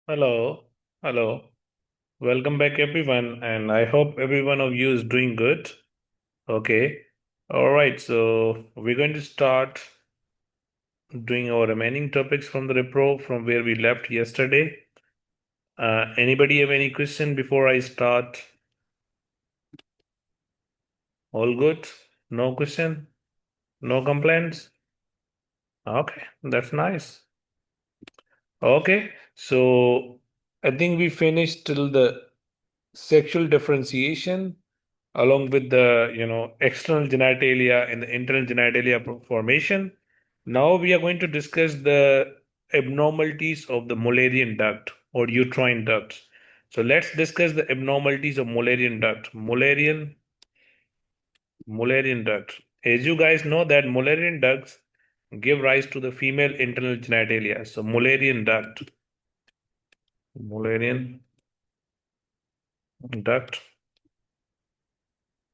Hello, hello. Welcome back, everyone, and I hope every one of you is doing good. Okay. All right. So we're going to start doing our remaining topics from the Repro from where we left yesterday. Anybody have any question before I start? All good? No question? No complaints? Okay, that's nice. Okay. So I think we finished till the sexual differentiation along with the external genitalia and the internal genitalia formation. Now we are going to discuss the abnormalities of the Mullerian duct or uterine duct. So let's discuss the abnormalities of Mullerian duct. Mullerian duct. As you guys know that Mullerian ducts give rise to the female internal genitalia. So Mullerian duct.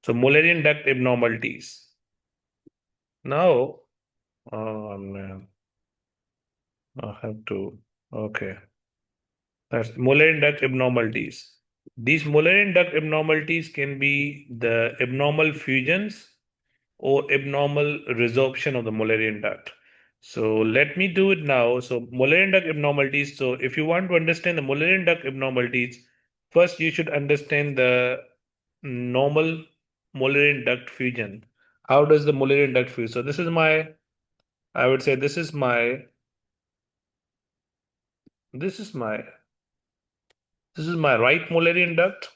So Mullerian duct abnormalities. Now, oh man. I have to. Okay. That's Mullerian duct abnormalities. These Mullerian duct abnormalities can be the abnormal fusions or abnormal resorption of the Mullerian duct. So let me do it now. So Mullerian duct abnormalities. So if you want to understand the Mullerian duct abnormalities, first you should understand the normal Mullerian duct fusion. How does the Mullerian duct fuse? So this is my, I would say this is my This is my right Mullerian duct.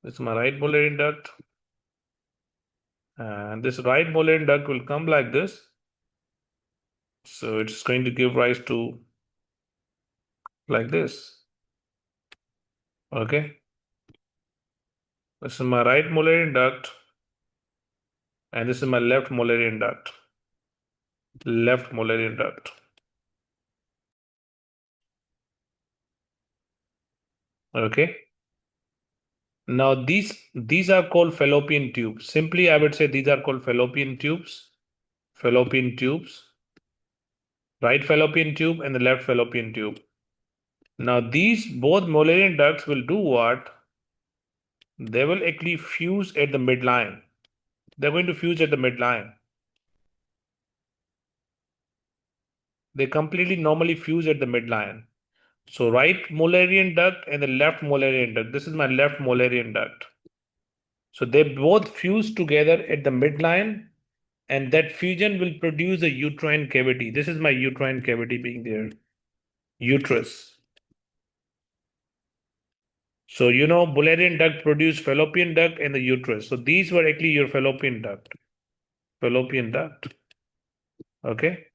This is my right Mullerian duct. And this right Mullerian duct will come like this. So it's going to give rise to like this. Okay. This is my right Mullerian duct. And this is my left Mullerian duct. Left Mullerian duct. Okay. Now these are called fallopian tubes. Simply, I would say these are called fallopian tubes. Fallopian tubes. Right fallopian tube and the left fallopian tube. Now these both Mullerian ducts will do what? They will actually fuse at the midline. They're going to fuse at the midline. They completely normally fuse at the midline. So right Mullerian duct and the left Mullerian duct. This is my left Mullerian duct. So they both fuse together at the midline, and that fusion will produce a uterine cavity. This is my uterine cavity being there. Uterus. So Mullerian duct produce fallopian duct and the uterus. So these were actually your fallopian duct. Fallopian duct. Okay.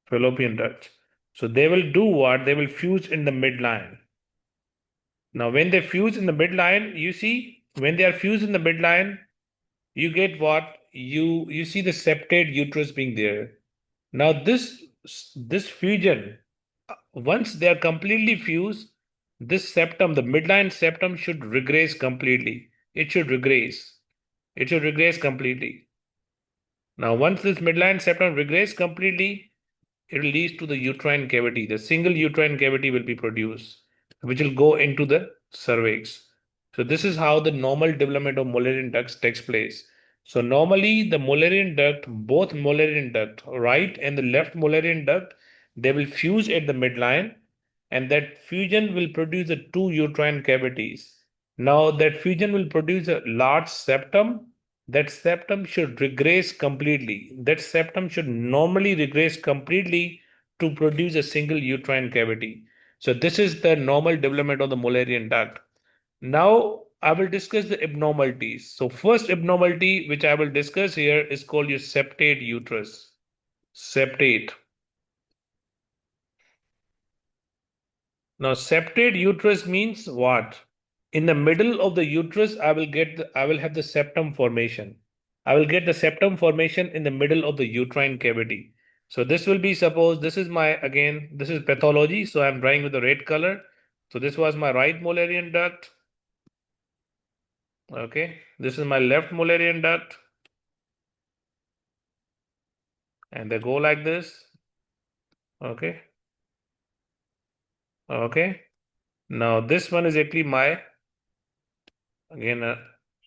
Fallopian ducts. So they will do what? They will fuse in the midline. Now, when they fuse in the midline, you see, when they are fused in the midline, you get what? You see the septate uterus being there. Now, this fusion, once they are completely fused, this septum, the midline septum, should regress completely. It should regress. It should regress completely. Now, once this midline septum regress completely, it will lead to the uterine cavity. The single uterine cavity will be produced, which will go into the cervix. So this is how the normal development of Mullerian ducts takes place. So normally the Mullerian duct, both Mullerian duct, right and the left Mullerian duct, they will fuse at the midline, and that fusion will produce the two uterine cavities. Now that fusion will produce a large septum. That septum should regress completely. That septum should normally regress completely to produce a single uterine cavity. So this is the normal development of the Mullerian duct. Now I will discuss the abnormalities. So first abnormality which I will discuss here is called your septate uterus. Septate. Now septate uterus means what? In the middle of the uterus, I will have the septum formation. I will get the septum formation in the middle of the uterine cavity. So this will be, suppose this is this is pathology. So I'm drawing with the red color. So this was my right Mullerian duct. Okay. This is my left Mullerian duct. And they go like this. Okay. Okay. Now this one is actually my, again,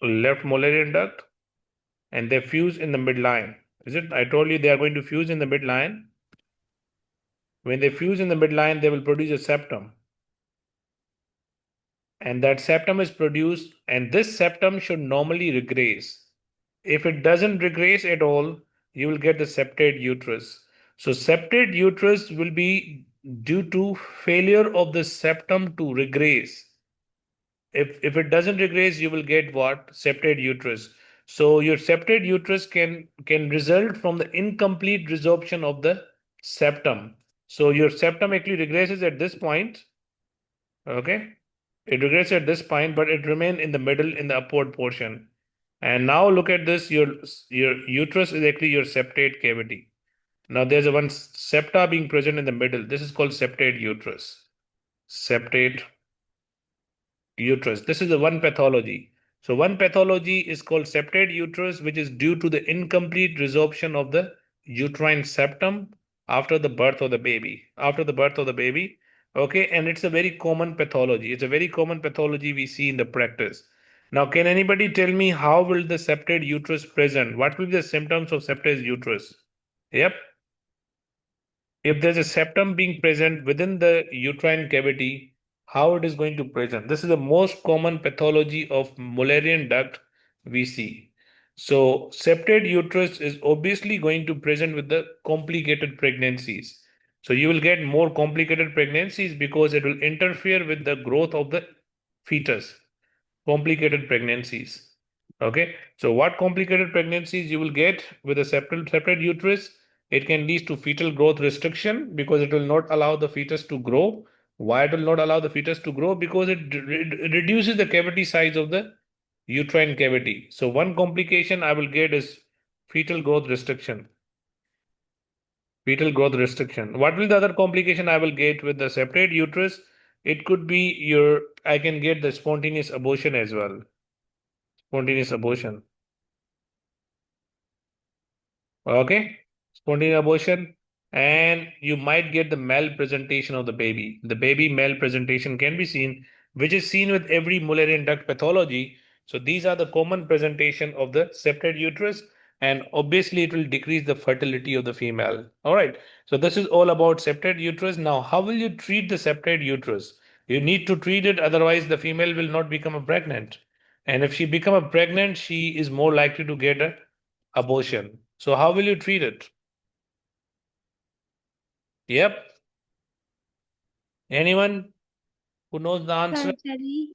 left Mullerian duct, and they fuse in the midline. Is it? I told you they are going to fuse in the midline. When they fuse in the midline, they will produce a septum. And that septum is produced, and this septum should normally regress. If it doesn't regress at all, you will get the septate uterus. So septate uterus will be due to failure of the septum to regress. If it doesn't regress, you will get what? Septate uterus. So your septate uterus can result from the incomplete resorption of the septum. So your septum actually regresses at this point. Okay. It regresses at this point, but it remains in the middle in the upward portion. And now look at this. Your uterus is actually your septate cavity. Now there's a one septa being present in the middle. This is called septate uterus. Septate uterus. This is the one pathology. So one pathology is called septate uterus, which is due to the incomplete resorption of the uterine septum after the birth of the baby. After the birth of the baby. Okay, and it's a very common pathology. It's a very common pathology we see in the practice. Now, can anybody tell me how will the septate uterus present? What will be the symptoms of septate uterus? Yep. If there's a septum being present within the uterine cavity, how it is going to present? This is the most common pathology of Mullerian duct we see. So septate uterus is obviously going to present with the complicated pregnancies. So you will get more complicated pregnancies because it will interfere with the growth of the fetus. Complicated pregnancies. Okay, so what complicated pregnancies you will get with a separate uterus? It can lead to fetal growth restriction because it will not allow the fetus to grow. Why it will not allow the fetus to grow? Because it reduces the cavity size of the uterine cavity. So one complication I will get is fetal growth restriction. Fetal growth restriction. What will the other complication I will get with the separate uterus? It could be I can get the spontaneous abortion as well. Spontaneous abortion. Okay, spontaneous abortion, and you might get the malpresentation of the baby. The baby malpresentation can be seen, which is seen with every Mullerian duct pathology. So these are the common presentation of the septate uterus, and obviously it will decrease the fertility of the female. All right. So this is all about septate uterus. Now, how will you treat the septate uterus? You need to treat it, otherwise the female will not become a pregnant. And if she become a pregnant, she is more likely to get a abortion. So how will you treat it? Yep. Anyone who knows the answer? Surgery.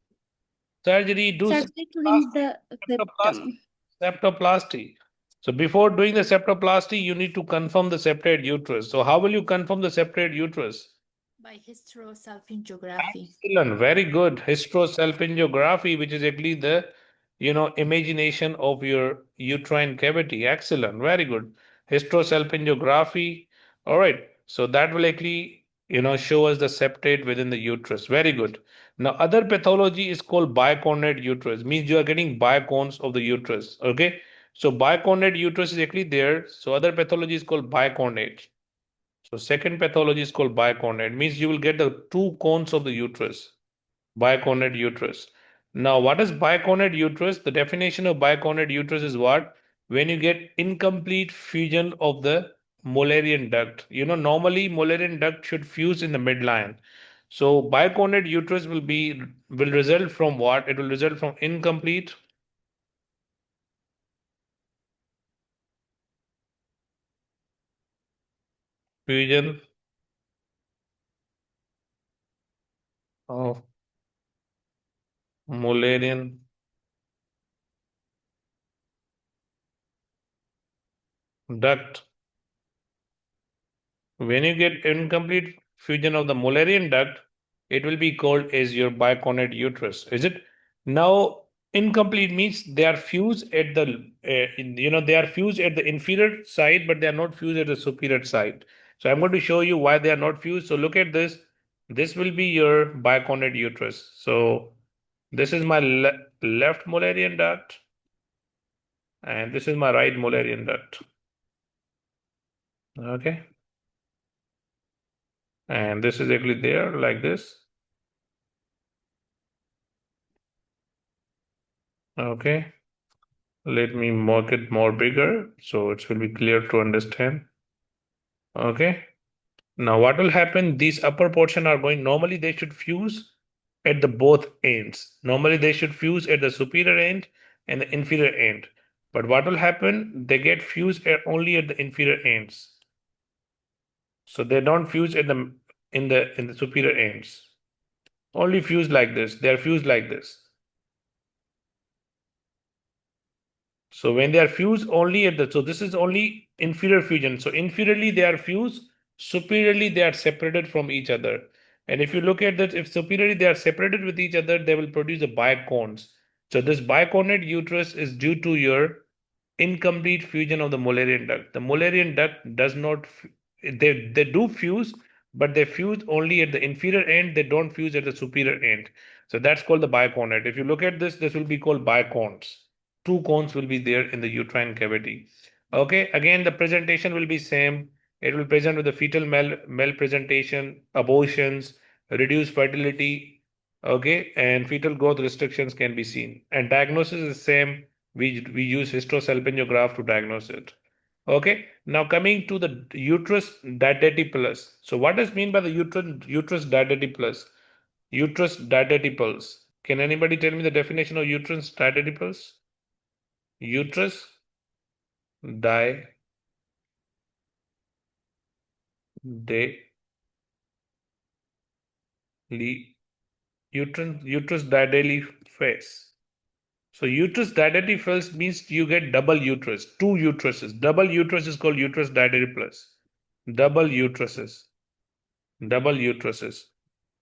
Surgery, do Surgery to remove the septoplasty. septum. Septoplasty. So before doing the septoplasty, you need to confirm the septate uterus. So how will you confirm the septate uterus? By hysterosalpingography. Excellent, very good. Hysterosalpingography, which is actually the, imagination of your uterine cavity. Excellent, very good. Hysterosalpingography. All right. So that will actually, show us the septate within the uterus. Very good. Now, other pathology is called bicornate uterus. Means you are getting bicones of the uterus. Okay. So bicornate uterus is actually there. So other pathology is called bicornate. So second pathology is called bicornate. Means you will get the two cones of the uterus. Bicornate uterus. Now, what is bicornate uterus? The definition of bicornate uterus is what? When you get incomplete fusion of the Mullerian duct. Normally Mullerian duct should fuse in the midline. So bicornate uterus will result from what? It will result from incomplete fusion of Mullerian duct. When you get incomplete fusion of the Mullerian duct, it will be called as your bicornate uterus. Is it? Now, incomplete means they are fused at they are fused at the inferior side, but they are not fused at the superior side. So I'm going to show you why they are not fused. So look at this. This will be your bicornate uterus. So this is my left Mullerian duct, and this is my right Mullerian duct. Okay. And this is actually there like this. Okay. Let me make it more bigger so it will be clear to understand. Okay. Now what will happen? These upper portion are going, normally they should fuse at the both ends. Normally they should fuse at the superior end and the inferior end. But what will happen? They get fused only at the inferior ends. So they don't fuse at the in the superior ends. Only fused like this. They are fused like this. So when they are fused only at the, so this is only inferior fusion. So inferiorly they are fused, superiorly they are separated from each other. And if you look at that, if superiorly they are separated with each other, they will produce a bicones. So this biconate uterus is due to your incomplete fusion of the Mullerian duct. The Mullerian duct does not, they do fuse, but they fuse only at the inferior end. They don't fuse at the superior end. So that's called the biconate. If you look at this, this will be called bicones. Two cones will be there in the uterine cavity. Okay, again, the presentation will be same. It will present with the fetal malpresentation, abortions, reduced fertility, okay, and fetal growth restrictions can be seen. And diagnosis is same. We use hysterosalpingograph to diagnose it. Okay, now coming to the uterus diadetic plus. So what does mean by the uterus diadetic plus? Uterus diadetic pulse. Can anybody tell me the definition of uterus diadetic pulse? Uterus diadetic uterus diadetic phase. So uterus diadetic phase means you get double uterus, two uteruses. Double uterus is called uterus diadetic plus. Double uteruses, double uteruses.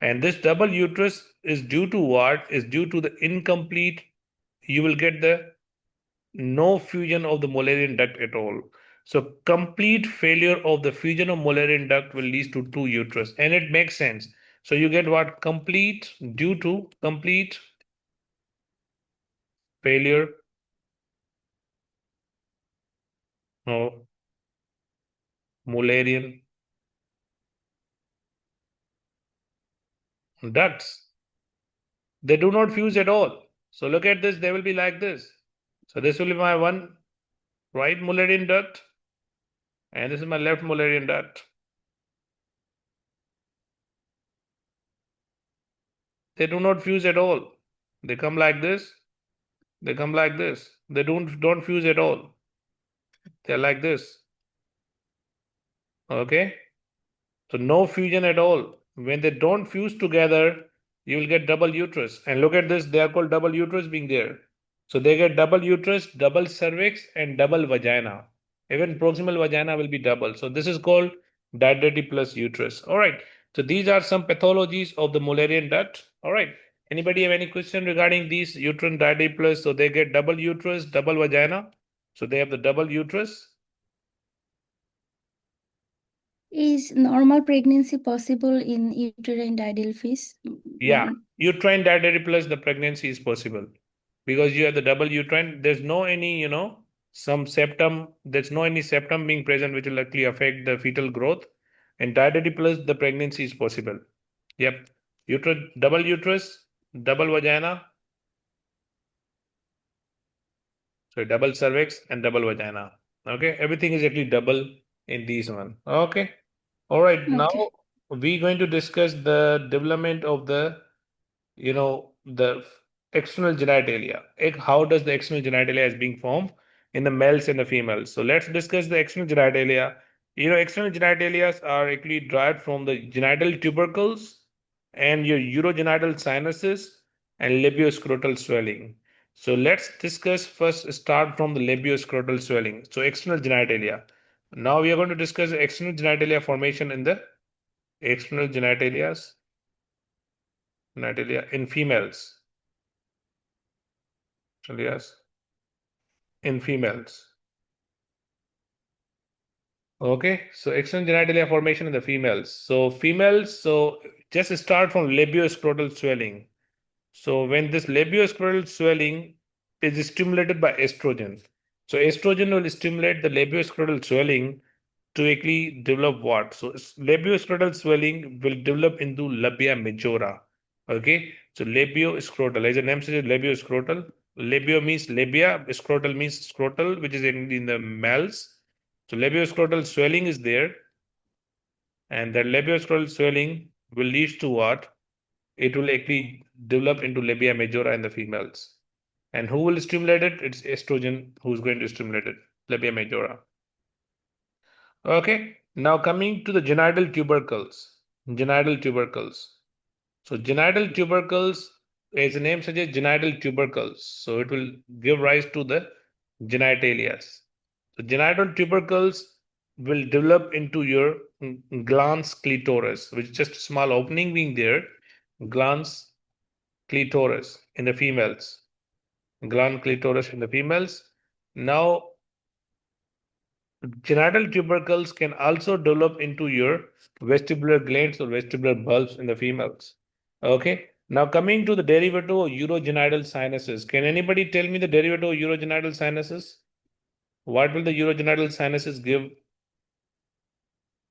And this double uterus is due to what? Is due to the incomplete, you will get the no fusion of the Mullerian duct at all. So complete failure of the fusion of Mullerian duct will lead to two uterus, and it makes sense. So you get what? Complete due to complete failure of Mullerian ducts. They do not fuse at all. So look at this, they will be like this. So this will be my one right Mullerian duct, and this is my left Mullerian duct. They do not fuse at all. They come like this, they come like this. They don't fuse at all. They're like this. Okay. So no fusion at all. When they don't fuse together, you will get double uterus. And look at this, they are called double uterus being there. So they get double uterus, double cervix, and double vagina. Even proximal vagina will be double. So this is called diabetic plus uterus. All right. So these are some pathologies of the Mullerian duct. All right. Anybody have any question regarding these uterine diabetic plus? So they get double uterus, double vagina. So they have the double uterus. Is normal pregnancy possible in uterine didelphys? Yeah, uterine dietary plus the pregnancy is possible because you have the double uterine. There's no any, some septum. There's no any septum being present which will likely affect the fetal growth. And dietary plus the pregnancy is possible. Yep, double uterus, double vagina, so double cervix and double vagina. Okay, everything is actually double in these one. Okay, all right. Now Okay. we're going to discuss the development of the the external genitalia. How does the external genitalia is being formed in the males and the females? So let's discuss the external genitalia. External genitalia are actually derived from the genital tubercles and your urogenital sinuses and labioscrotal swelling. So let's discuss first, start from the labioscrotal swelling. So external genitalia. Now we are going to discuss the external genitalia formation in the external genitalia in females. Yes, in females. Okay, so external genitalia formation in the females. So females, so just start from labioscrotal swelling. So when this labioscrotal swelling is stimulated by estrogen, so estrogen will stimulate the labioscrotal swelling, to actually develop what? So labioscrotal swelling will develop into labia majora. Okay, so labioscrotal, as the name says, labioscrotal. Labio means labia, scrotal means scrotal, which is in the males. So labioscrotal swelling is there, and that labioscrotal swelling will lead to what? It will actually develop into labia majora in the females. And who will stimulate it? It's estrogen who's going to stimulate it, labia majora. Okay, now coming to the genital tubercles. Genital tubercles. So genital tubercles, as the name suggests, genital tubercles. So it will give rise to the genitalia. So genital tubercles will develop into your glans clitoris, which is just a small opening being there. Glans clitoris in the females. Glans clitoris in the females. Now genital tubercles can also develop into your vestibular glands or vestibular bulbs in the females. Okay. Now coming to the derivative of urogenital sinuses. Can anybody tell me the derivative of urogenital sinuses? What will the urogenital sinuses give?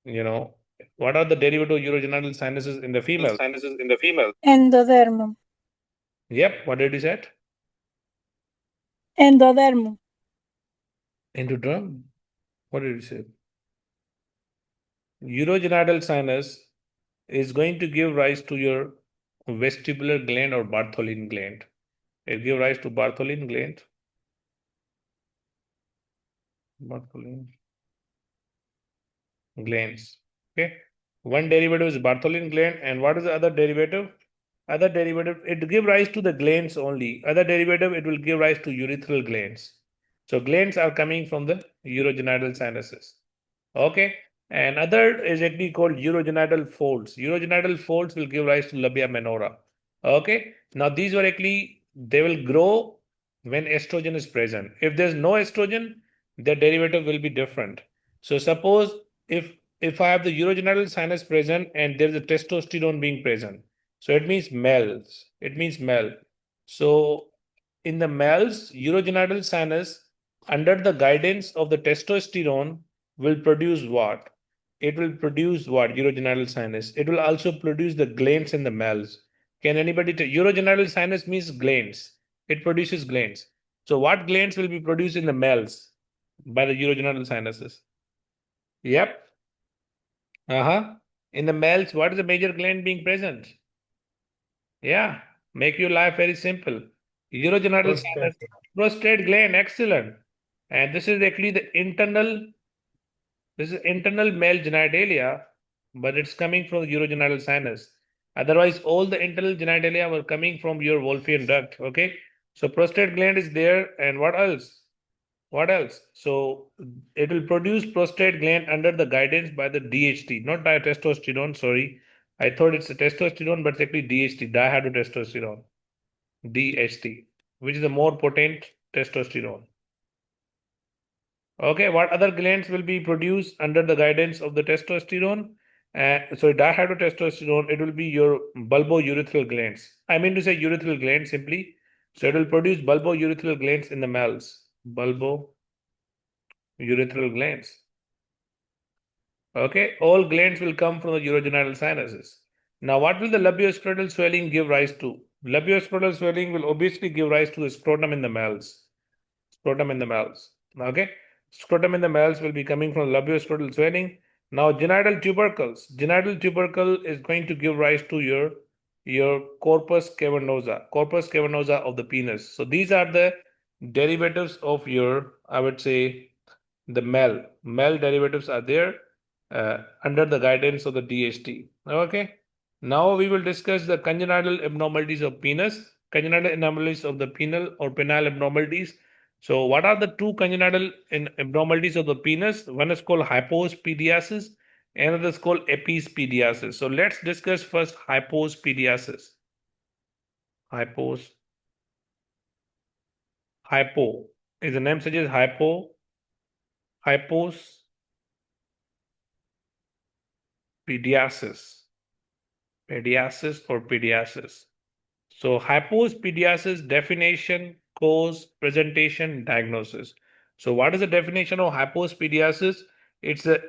You know, what are the derivative of urogenital sinuses in the female? Sinuses in the female. Endodermum. Yep. What did you say? Endodermum. Endodrome. What did you say? Urogenital sinus is going to give rise to your vestibular gland or Bartholin gland. It gives rise to Bartholin gland. Bartholin glands. Okay. One derivative is Bartholin gland, and what is the other derivative? Other derivative, it give rise to the glands only. Other derivative, it will give rise to urethral glands. So glands are coming from the urogenital sinuses. Okay. And other is actually called urogenital folds. Urogenital folds will give rise to labia minora. Okay. Now these were actually, they will grow when estrogen is present. If there's no estrogen, their derivative will be different. So suppose if if I have the urogenital sinus present and there's a testosterone being present, so it means males. It means male. So in the males, urogenital sinus, under the guidance of the testosterone, will produce what? It will produce what? Urogenital sinus. It will also produce the glands in the males. Can anybody tell? Urogenital sinus means glands. It produces glands. So what glands will be produced in the males by the urogenital sinuses? Yep. Uh-huh. In the males, what is the major gland being present? Yeah, make your life very simple. Urogenital sinus, prostate gland, excellent. And this is actually the internal, this is internal male genitalia, but it's coming from the urogenital sinus. Otherwise, all the internal genitalia were coming from your Wolffian duct. Okay, so prostate gland is there, and what else? What else? So it will produce prostate gland under the guidance by the DHT, not by testosterone. Sorry, I thought it's a testosterone, but it's actually DHT, dihydrotestosterone. DHT, which is a more potent testosterone. Okay, what other glands will be produced under the guidance of the testosterone? Dihydrotestosterone, it will be your bulbourethral glands. I mean to say urethral glands simply. So it will produce bulbourethral glands in the males. Bulbourethral glands. Okay, all glands will come from the urogenital sinuses. Now, what will the labioscrotal swelling give rise to? Labioscrotal swelling will obviously give rise to the scrotum in the males. Scrotum in the males. Okay, scrotum in the males will be coming from labioscrotal swelling. Now, genital tubercles. Genital tubercle is going to give rise to your corpus cavernosa of the penis. So these are the derivatives of your, I would say, the male derivatives are there under the guidance of the DHT. Okay. Now we will discuss the congenital abnormalities of penis, congenital abnormalities of the penile or penile abnormalities. So, what are the two congenital abnormalities of the penis? One is called hypospadiasis, another is called epispadiasis. So, let's discuss first hypospadiasis. Hypo, is the name suggests hypospadiasis, or pediasis. So, hypospadiasis definition, cause, presentation, diagnosis. So, what is the definition of hypospadiasis? It's a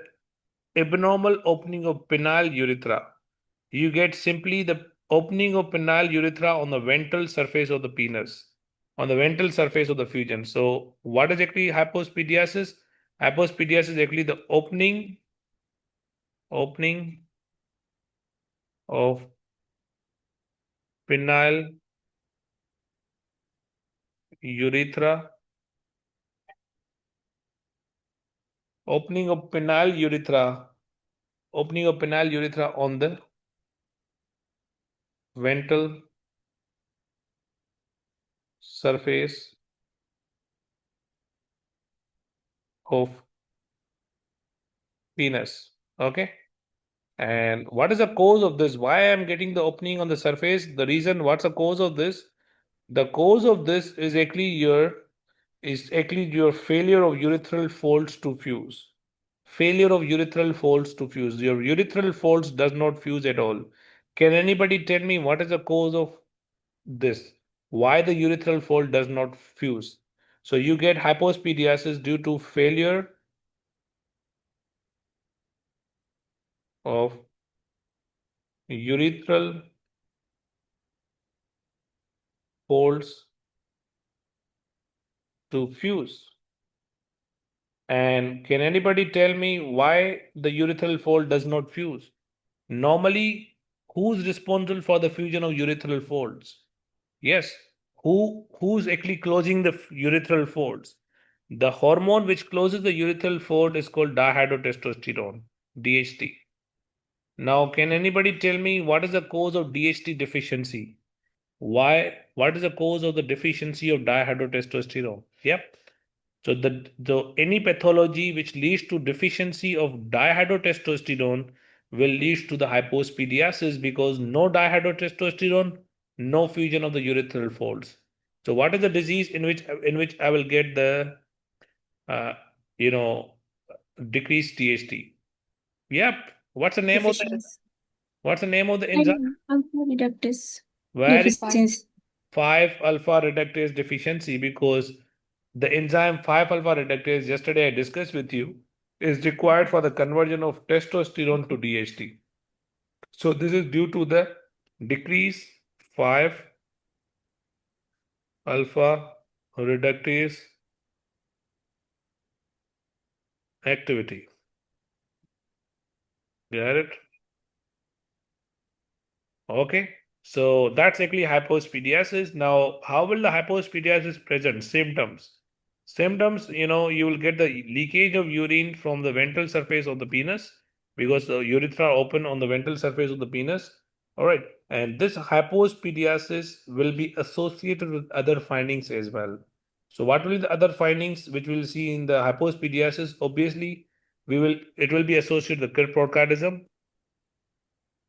abnormal opening of penile urethra. You get simply the opening of penile urethra on the ventral surface of the penis, on the ventral surface of the fusion. So, what is actually hypospadiasis? Hypospadiasis is actually the opening of penile urethra, opening of penile urethra, opening of penile urethra on the ventral surface of penis. Okay. And what is the cause of this? Why I am getting the opening on the surface? The reason, what's the cause of this? The cause of this is actually your failure of urethral folds to fuse. Failure of urethral folds to fuse. Your urethral folds does not fuse at all. Can anybody tell me what is the cause of this? Why the urethral fold does not fuse? So you get hypospadiasis due to failure of urethral folds to fuse. And can anybody tell me why the urethral fold does not fuse? Normally, who's responsible for the fusion of urethral folds? Yes, who's actually closing the urethral folds? The hormone which closes the urethral fold is called dihydrotestosterone, DHT. Now, can anybody tell me what is the cause of DHT deficiency? What is the cause of the deficiency of dihydrotestosterone? Yep. So the any pathology which leads to deficiency of dihydrotestosterone will lead to the hypospadiasis because no dihydrotestosterone, no fusion of the urethral folds. So what is the disease in which I will get the uh, you know decreased DHT? Yep. Deficiency. What's the name of the enzyme? And alpha reductase Very deficiency. 5 alpha reductase deficiency because the enzyme 5 alpha reductase, yesterday I discussed with you, is required for the conversion of testosterone to DHT. So this is due to the decrease 5 alpha reductase activity. Get it? Okay. So that's actually hypospadiasis. Now, how will the hypospadiasis present? Symptoms. Symptoms, you will get the leakage of urine from the ventral surface of the penis because the urethra open on the ventral surface of the penis. All right. And this hypospadiasis will be associated with other findings as well. So what will be the other findings which we'll see in the hypospadiasis? Obviously, it will be associated with cryptorchidism,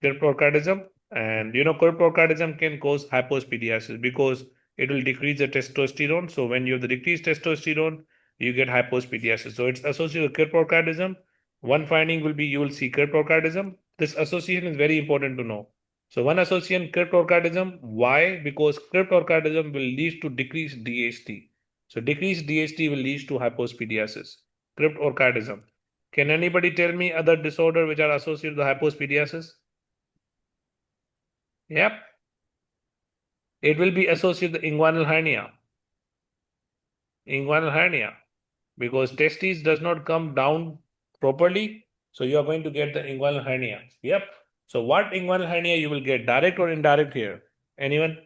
and cryptorchidism can cause hypospadiasis because it will decrease the testosterone. So when you have the decreased testosterone, you get hypospadiasis. So it's associated with cryptorchidism. One finding will be you will see cryptorchidism. This association is very important to know. So one association cryptorchidism. Why? Because cryptorchidism will lead to decreased DHT. So decreased DHT will lead to hypospadiasis. Cryptorchidism. Can anybody tell me other disorder which are associated with hypospadiasis? Yep. It will be associated with inguinal hernia. Inguinal hernia. Because testes does not come down properly. So you are going to get the inguinal hernia. Yep. So what inguinal hernia you will get? Direct or indirect here? Anyone?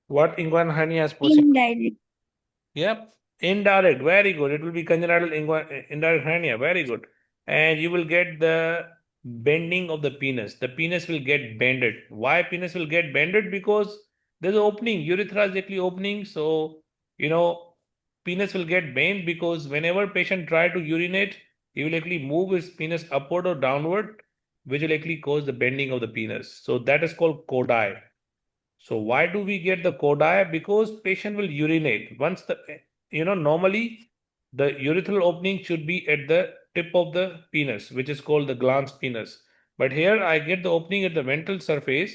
What inguinal hernia is possible? Indirect. Yep. Indirect. Very good. It will be congenital indirect hernia. Very good. And you will get the bending of the penis. The penis will get bended. Why penis will get bended? Because there's an opening. Urethra is actually opening. So, penis will get bent because whenever patient try to urinate, he will actually move his penis upward or downward, which will actually cause the bending of the penis. So that is called codi. So why do we get the codi? Because patient will urinate. Normally the urethral opening should be at the tip of the penis, which is called the glans penis. But here I get the opening at the ventral surface.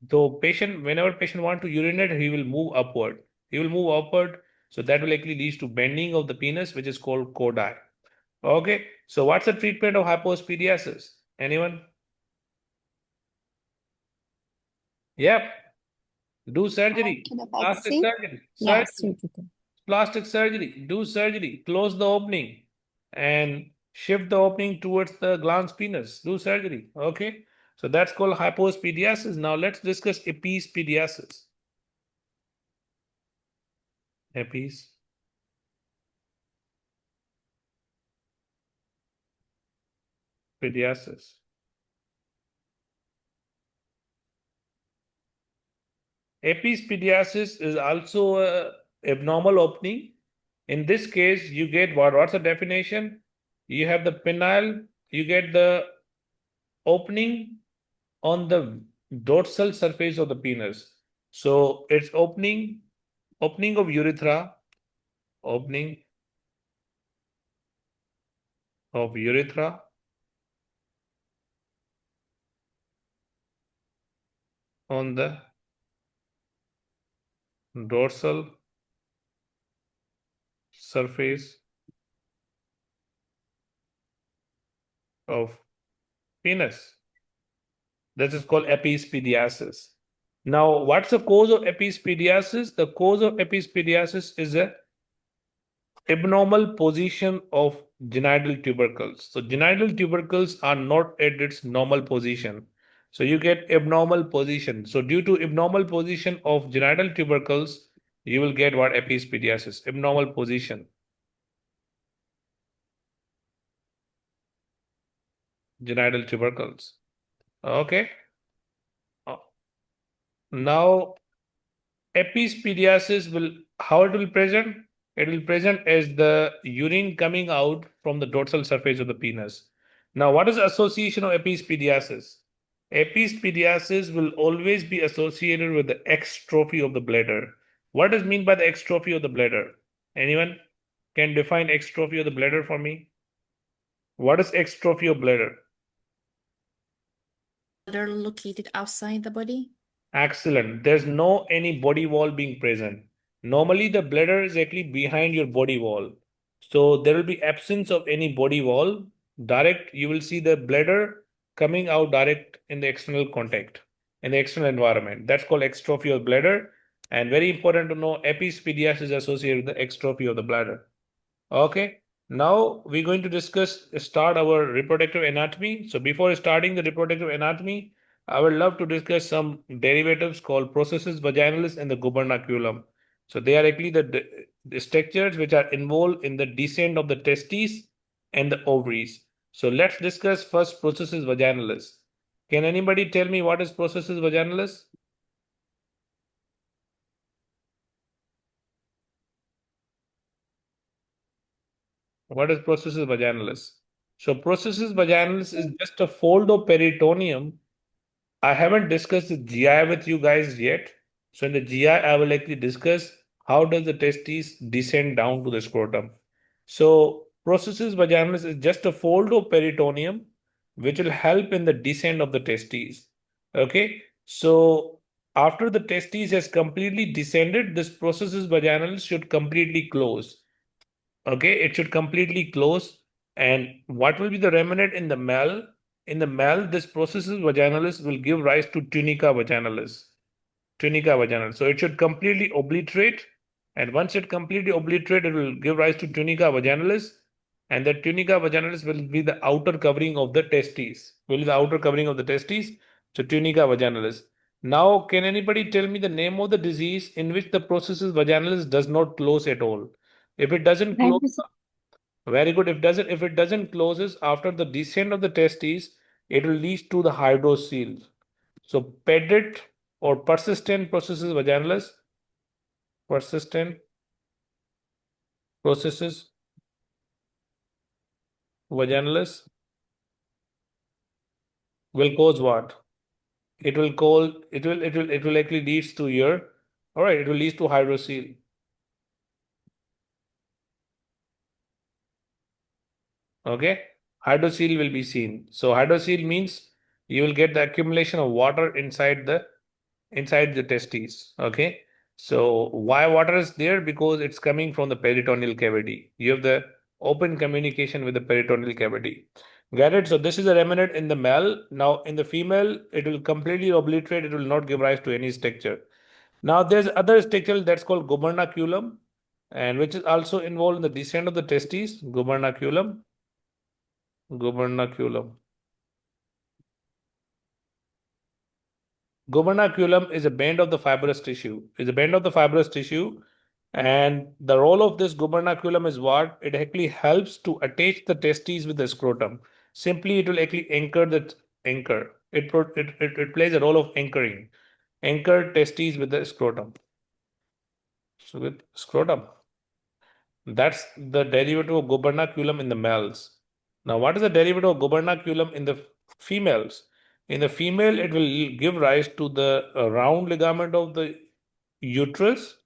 So whenever patient want to urinate, he will move upward. He will move upward. So that will actually lead to bending of the penis, which is called codi. Okay, so what's the treatment of hypospadiasis? Anyone? Yep, do surgery. Plastic Vaccine? surgery. Yeah, Surgery. surgical. Plastic surgery. Do surgery. Close the opening and shift the opening towards the glans penis. Do surgery. Okay, so that's called hypospadiasis. Now let's discuss epispadiasis. Epispadiasis. Epispadiasis is also a abnormal opening. In this case, you get what? What's the definition? You have the penile, you get the opening on the dorsal surface of the penis. So it's opening of urethra, opening of urethra on the dorsal surface of penis. This is called epispadiasis. Now, what's the cause of epispadiasis? The cause of epispadiasis is a abnormal position of genital tubercles. So genital tubercles are not at its normal position. So you get abnormal position. So due to abnormal position of genital tubercles, you will get what? Epispadiasis, abnormal position. Genital tubercles. Okay. Uh, Now epispadiasis will, how it will present? It will present as the urine coming out from the dorsal surface of the penis. Now, what is the association of epispadiasis? Epispadiasis will always be associated with the extrophy of the bladder. What does mean by the extrophy of the bladder? Anyone can define extrophy of the bladder for me? What is extrophy of bladder? They're located outside the body. Excellent. There's no any body wall being present. Normally, the bladder is actually behind your body wall. So there will be absence of any body wall. Direct, you will see the bladder coming out direct in the external contact, in the external environment. That's called extrophy of bladder. And very important to know, epispadias is associated with the extrophy of the bladder. Okay, now we're going to start our reproductive anatomy. So before starting the reproductive anatomy, I would love to discuss some derivatives called processus vaginalis and the gubernaculum. So they are actually the structures which are involved in the descent of the testes and the ovaries. So let's discuss first processus vaginalis. Can anybody tell me what is processus vaginalis? What is processus vaginalis? So processus vaginalis is just a fold of peritoneum. I haven't discussed the GI with you guys yet. So in the GI, I will actually discuss how does the testes descend down to the scrotum. So processus vaginalis is just a fold of peritoneum which will help in the descent of the testes. Okay. So after the testes has completely descended, this processus vaginalis should completely close. Okay, it should completely close. And what will be the remnant in the male? In the male, this processus vaginalis will give rise to tunica vaginalis. Tunica vaginalis. So it should completely obliterate. And once it completely obliterate, it will give rise to tunica vaginalis. And the tunica vaginalis will be the outer covering of the testes. Will be the outer covering of the testes. So tunica vaginalis. Now, can anybody tell me the name of the disease in which the processus vaginalis does not close at all? If it doesn't close, very good. If it doesn't closes after the descent of the testes, it will lead to the hydrocele. So pedit or persistent processus vaginalis, persistent processus vaginalis will cause what? It will actually leads to your, all right, it will lead to hydrocele. Okay, hydrocele will be seen. So hydrocele means you will get the accumulation of water inside the testes. Okay, so why water is there? Because it's coming from the peritoneal cavity. You have the open communication with the peritoneal cavity. Get it? So this is a remnant in the male. Now in the female, it will completely obliterate. It will not give rise to any structure. Now there's other structure that's called gubernaculum, and which is also involved in the descent of the testes. Gubernaculum. Gubernaculum is a band of the fibrous tissue. And the role of this gubernaculum is what? It actually helps to attach the testes with the scrotum. Simply, it will actually anchor the anchor. It plays a role of anchoring. Anchor testes with the scrotum. So with scrotum. That's the derivative of gubernaculum in the males. Now, what is the derivative of gubernaculum in the females? In the female, it will give rise to the round ligament of the uterus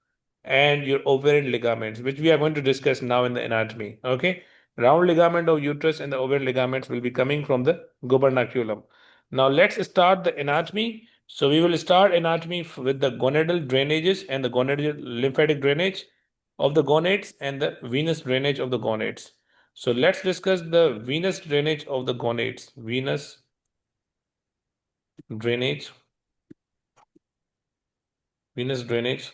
and your ovarian ligaments, which we are going to discuss now in the anatomy. Okay, round ligament of uterus and the ovarian ligaments will be coming from the gubernaculum. Now, let's start the anatomy. So, we will start anatomy with the gonadal drainages and the gonadal lymphatic drainage of the gonads and the venous drainage of the gonads. So let's discuss the venous drainage of the gonads. Venous drainage. Venous drainage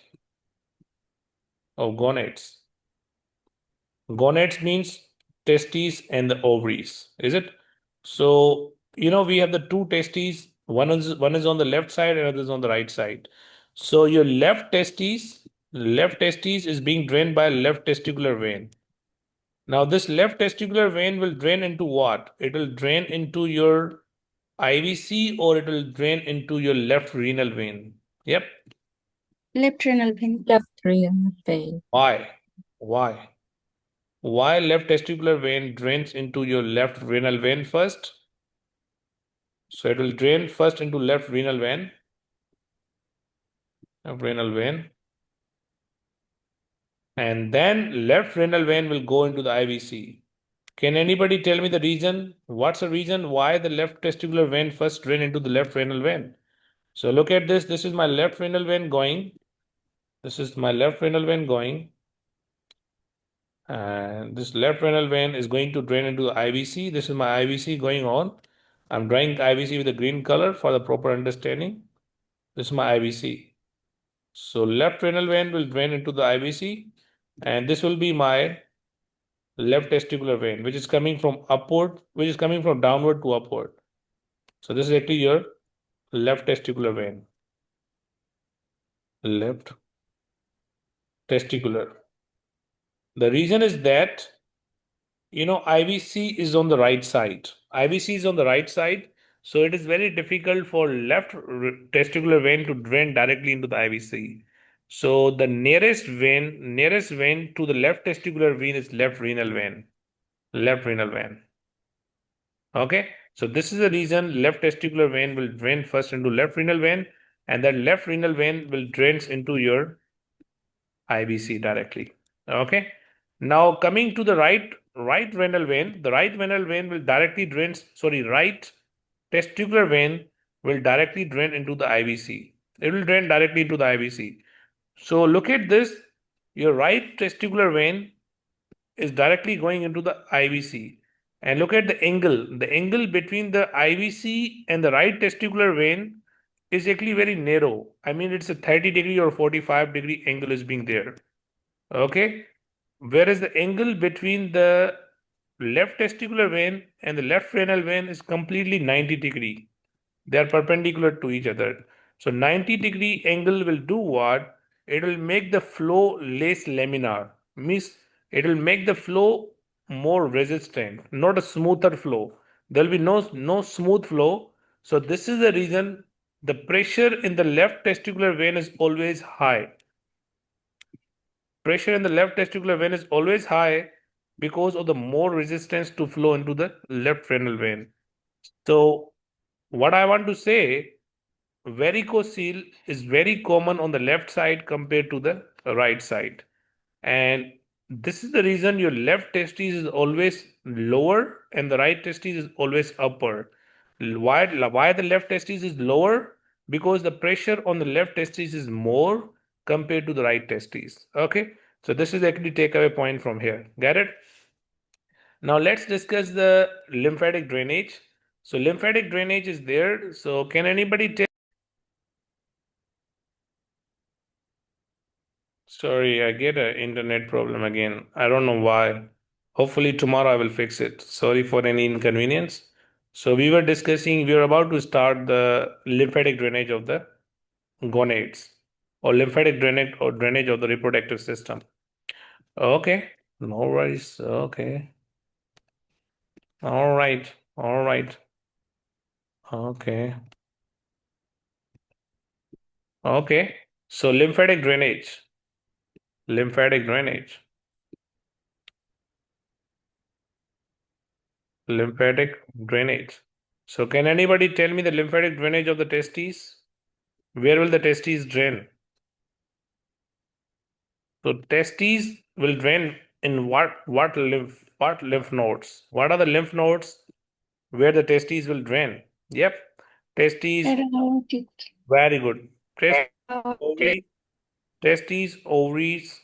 of gonads. Gonads means testes and the ovaries, is it? So, we have the two testes. One is on the left side and other is on the right side. So your left testes is being drained by left testicular vein. Now, this left testicular vein will drain into what? It will drain into your IVC or it will drain into your left renal vein. Yep. Left renal vein. Why? Why left testicular vein drains into your left renal vein first? So it will drain first into left renal vein. And then left renal vein will go into the IVC. Can anybody tell me the reason? What's the reason why the left testicular vein first drain into the left renal vein? So look at this. This is my left renal vein going. And this left renal vein is going to drain into the IVC. This is my IVC going on. I'm drawing IVC with a green color for the proper understanding. This is my IVC. So left renal vein will drain into the IVC, and this will be my left testicular vein, which is coming from downward to upward. So this is actually your left testicular vein. Left testicular. The reason is that, IVC is on the right side. So it is very difficult for left testicular vein to drain directly into the IVC. So the nearest vein to the left testicular vein is left renal vein. Okay, so this is the reason left testicular vein will drain first into left renal vein, and that left renal vein will drains into your IVC directly. Okay, now coming to the right renal vein, the right testicular vein will directly drain into the IVC. It will drain directly into the IVC. So look at this, your right testicular vein is directly going into the IVC. And look at the angle. The angle between the IVC and the right testicular vein is actually very narrow. I mean, it's a 30-degree or 45-degree angle is being there. Okay. Whereas the angle between the left testicular vein and the left renal vein is completely 90-degree. They are perpendicular to each other. So 90-degree angle will do what? It will make the flow less laminar. Means it will make the flow more resistant, not a smoother flow. There will be no smooth flow. So this is the reason the pressure in the left testicular vein is always high. Pressure in the left testicular vein is always high because of the more resistance to flow into the left renal vein. So what I want to say, varicocele is very common on the left side compared to the right side. And this is the reason your left testis is always lower and the right testis is always upper. Why the left testis is lower? Because the pressure on the left testis is more compared to the right testis. Okay, so this is actually takeaway point from here. Get it? Now let's discuss the lymphatic drainage. So lymphatic drainage is there. So can anybody tell? Sorry, I get an internet problem again. I don't know why. Hopefully tomorrow I will fix it. Sorry for any inconvenience. So we were about to start the lymphatic drainage of the gonads or lymphatic drainage of the reproductive system. Okay, no worries. Okay. All right. All right. Okay. Okay. So lymphatic drainage. Lymphatic drainage. Lymphatic drainage. So can anybody tell me the lymphatic drainage of the testes? Where will the testes drain? So testes will drain in what lymph nodes? What are the lymph nodes where the testes will drain? Yep. Testes, Aortic. very good. Ovaries, testes, ovaries,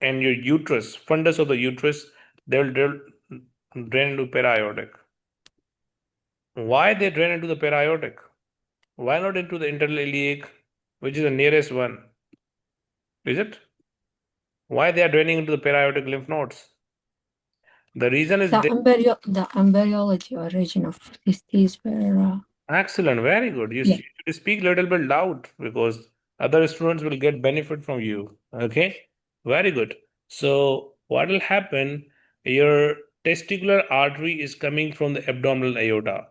and your uterus, fundus of the uterus, they will drain into periaortic. Why they drain into the periaortic? Why not into the internal iliac, which is the nearest one? Is it? Why they are draining into the periaortic lymph nodes? The reason is the embryology origin of testes were excellent, very good. You yeah. should speak a little bit loud because other students will get benefit from you. Okay, very good. So what will happen? Your testicular artery is coming from the abdominal aorta.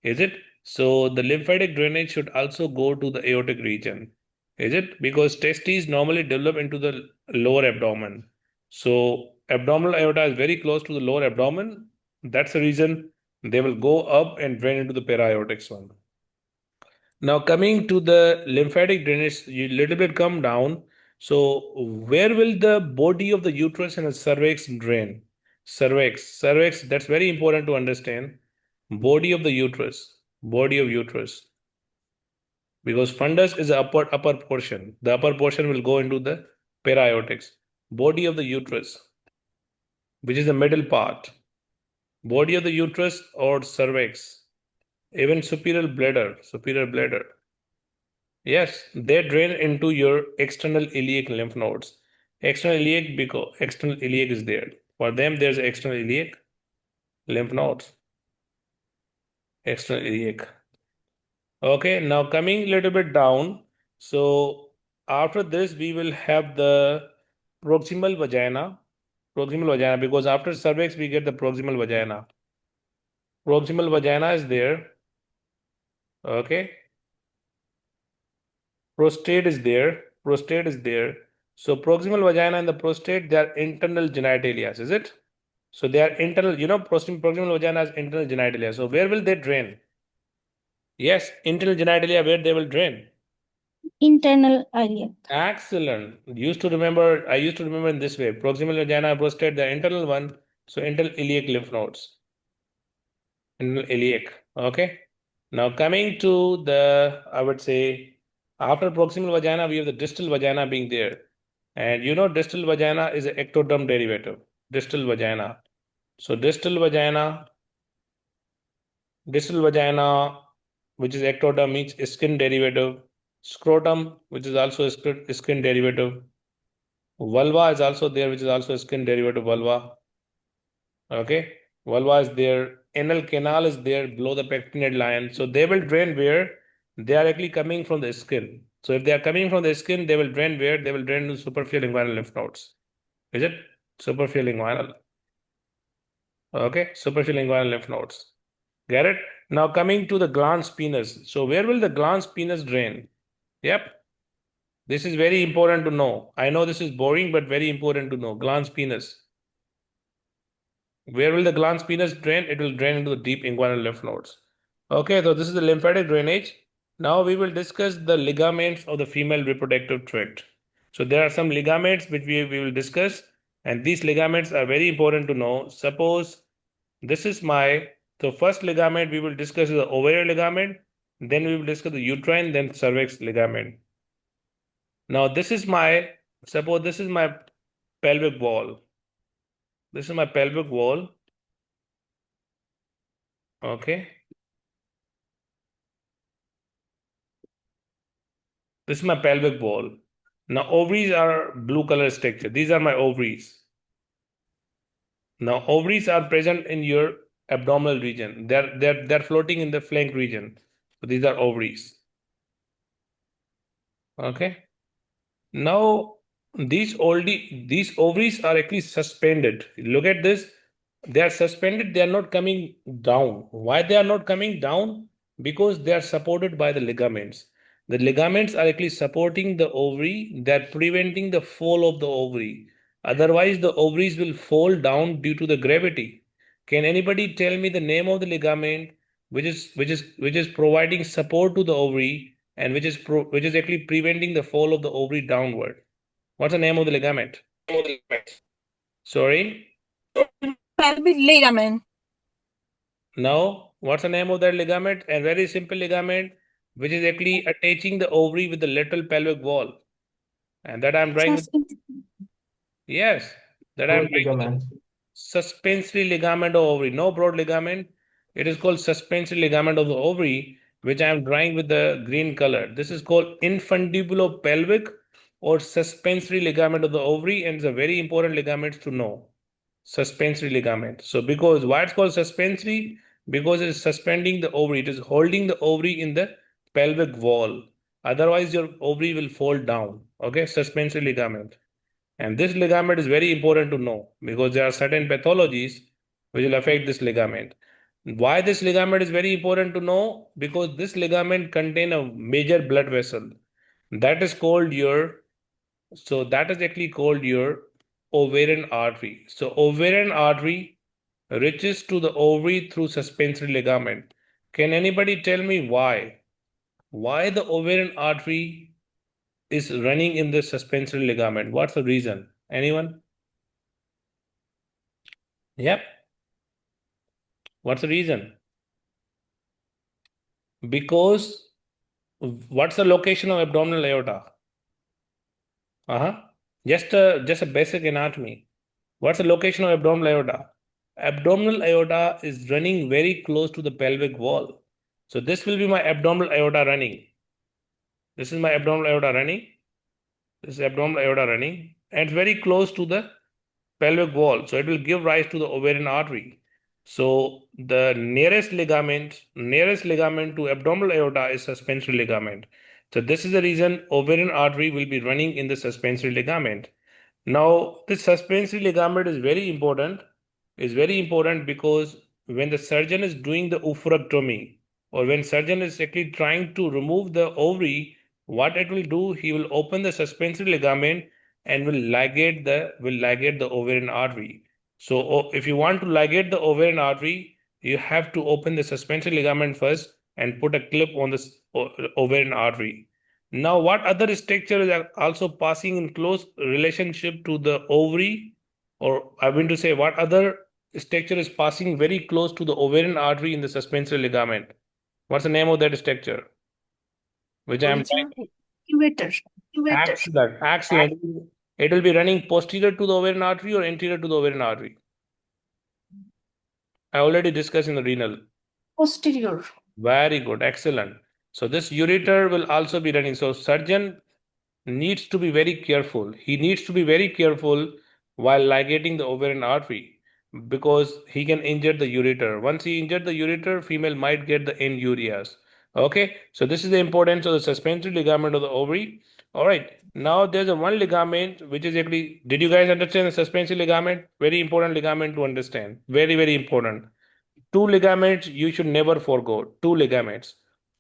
Is it? So the lymphatic drainage should also go to the aortic region. Is it? Because testes normally develop into the lower abdomen. So abdominal aorta is very close to the lower abdomen. That's the reason they will go up and drain into the periaortic one. Now coming to the lymphatic drainage, you little bit come down. So where will the body of the uterus and the cervix drain? Cervix, that's very important to understand. Body of the uterus, body of uterus. Because fundus is the upper portion. The upper portion will go into the periaortics. Body of the uterus, which is the middle part. Body of the uterus or cervix. Even superior bladder, superior bladder. Yes, they drain into your external iliac lymph nodes. External iliac because external iliac is there. For them, there's external iliac lymph nodes. External iliac. Okay, now coming a little bit down. So after this, we will have the proximal vagina. Proximal vagina, because after cervix, we get the proximal vagina. Proximal vagina is there. Okay. Prostate is there. Prostate is there. So proximal vagina and the prostate, they are internal genitalia, is it? So they are internal, proximal vagina has internal genitalia. So where will they drain? Yes, internal genitalia, where they will drain. Internal iliac. Excellent. I used to remember in this way. Proximal vagina, prostate, the internal one. So internal iliac lymph nodes. Internal iliac. Okay. Now coming to the, I would say, after proximal vagina, we have the distal vagina being there. And distal vagina is an ectoderm derivative. Distal vagina. So distal vagina, which is ectoderm, means skin derivative. Scrotum, which is also a skin derivative. Vulva is also there, which is also a skin derivative vulva. Okay. Vulva is there. Anal canal is there below the pectinate line. So they will drain where they are actually coming from the skin. So if they are coming from the skin, they will drain where? They will drain to superficial inguinal lymph nodes. Is it? Superficial inguinal. Okay. Superficial inguinal lymph nodes. Get it? Now coming to the glans penis. So where will the glans penis drain? Yep. This is very important to know. I know this is boring, but very important to know. Glans penis. Where will the glans penis drain? It will drain into the deep inguinal lymph nodes. Okay, so this is the lymphatic drainage. Now we will discuss the ligaments of the female reproductive tract. So there are some ligaments which we will discuss, and these ligaments are very important to know. Suppose this is so first ligament we will discuss is the ovarian ligament, then we will discuss the uterine, then cervix ligament. Now suppose this is my pelvic wall. This is my pelvic wall. Okay. This is my pelvic wall. Now ovaries are blue color structure. These are my ovaries. Now ovaries are present in your abdominal region. They're floating in the flank region. So these are ovaries. Okay. Now these ovaries are actually suspended. Look at this. They are suspended. They are not coming down. Why they are not coming down? Because they are supported by the ligaments. The ligaments are actually supporting the ovary. They are preventing the fall of the ovary. Otherwise, the ovaries will fall down due to the gravity. Can anybody tell me the name of the ligament which is providing support to the ovary and which is actually preventing the fall of the ovary downward? What's the name of the ligament? Sorry? Pelvic ligament. Now, what's the name of that ligament? A very simple ligament which is actually attaching the ovary with the lateral pelvic wall. And that I'm drawing with, yes, that I'm drawing with the suspensory ligament of ovary. No broad ligament. It is called suspensory ligament of the ovary, which I am drawing with the green color. This is called infundibulopelvic or suspensory ligament of the ovary, and it's a very important ligament to know. Suspensory ligament. So because why it's called suspensory? Because it's suspending the ovary. It is holding the ovary in the pelvic wall. Otherwise, your ovary will fall down. Okay, suspensory ligament. And this ligament is very important to know because there are certain pathologies which will affect this ligament. Why this ligament is very important to know? Because this ligament contain a major blood vessel. That is called your, so that is actually called your ovarian artery. So ovarian artery reaches to the ovary through suspensory ligament. Can anybody tell me why? Why the ovarian artery is running in the suspensory ligament? What's the reason? Anyone? Yep. What's the reason? Because what's the location of abdominal aorta? Uh-huh. Just a basic anatomy. What's the location of abdominal aorta? Abdominal aorta is running very close to the pelvic wall. So this will be my abdominal aorta running. This is my abdominal aorta running. This is abdominal aorta running. And it's very close to the pelvic wall. So it will give rise to the ovarian artery. So the nearest ligament to abdominal aorta is suspensory ligament. So this is the reason ovarian artery will be running in the suspensory ligament. Now, this suspensory ligament is very important because when the surgeon is doing the oophorectomy or when surgeon is actually trying to remove the ovary, what it will do, he will open the suspensory ligament and will ligate the ovarian artery. So if you want to ligate the ovarian artery, you have to open the suspensory ligament first and put a clip on the ovarian artery. Now, what other structure is also passing in close relationship to the ovary, or I mean to say, what other structure is passing very close to the ovarian artery in the suspensory ligament? What's the name of that structure? Which I am Incubator. excellent, excellent. It will be running posterior to the ovarian artery or anterior to the ovarian artery. I already discussed in the renal. Posterior. Very good, excellent. So this ureter will also be running. So surgeon needs to be very careful. He needs to be very careful while ligating the ovarian artery because he can injure the ureter. Once he injured the ureter, female might get the injurias. Okay, so this is the importance of the suspensory ligament of the ovary. All right, now there's a one ligament which is actually, did you guys understand the suspensory ligament? Very important ligament to understand. Very, very important. Two ligaments you should never forego. Two ligaments.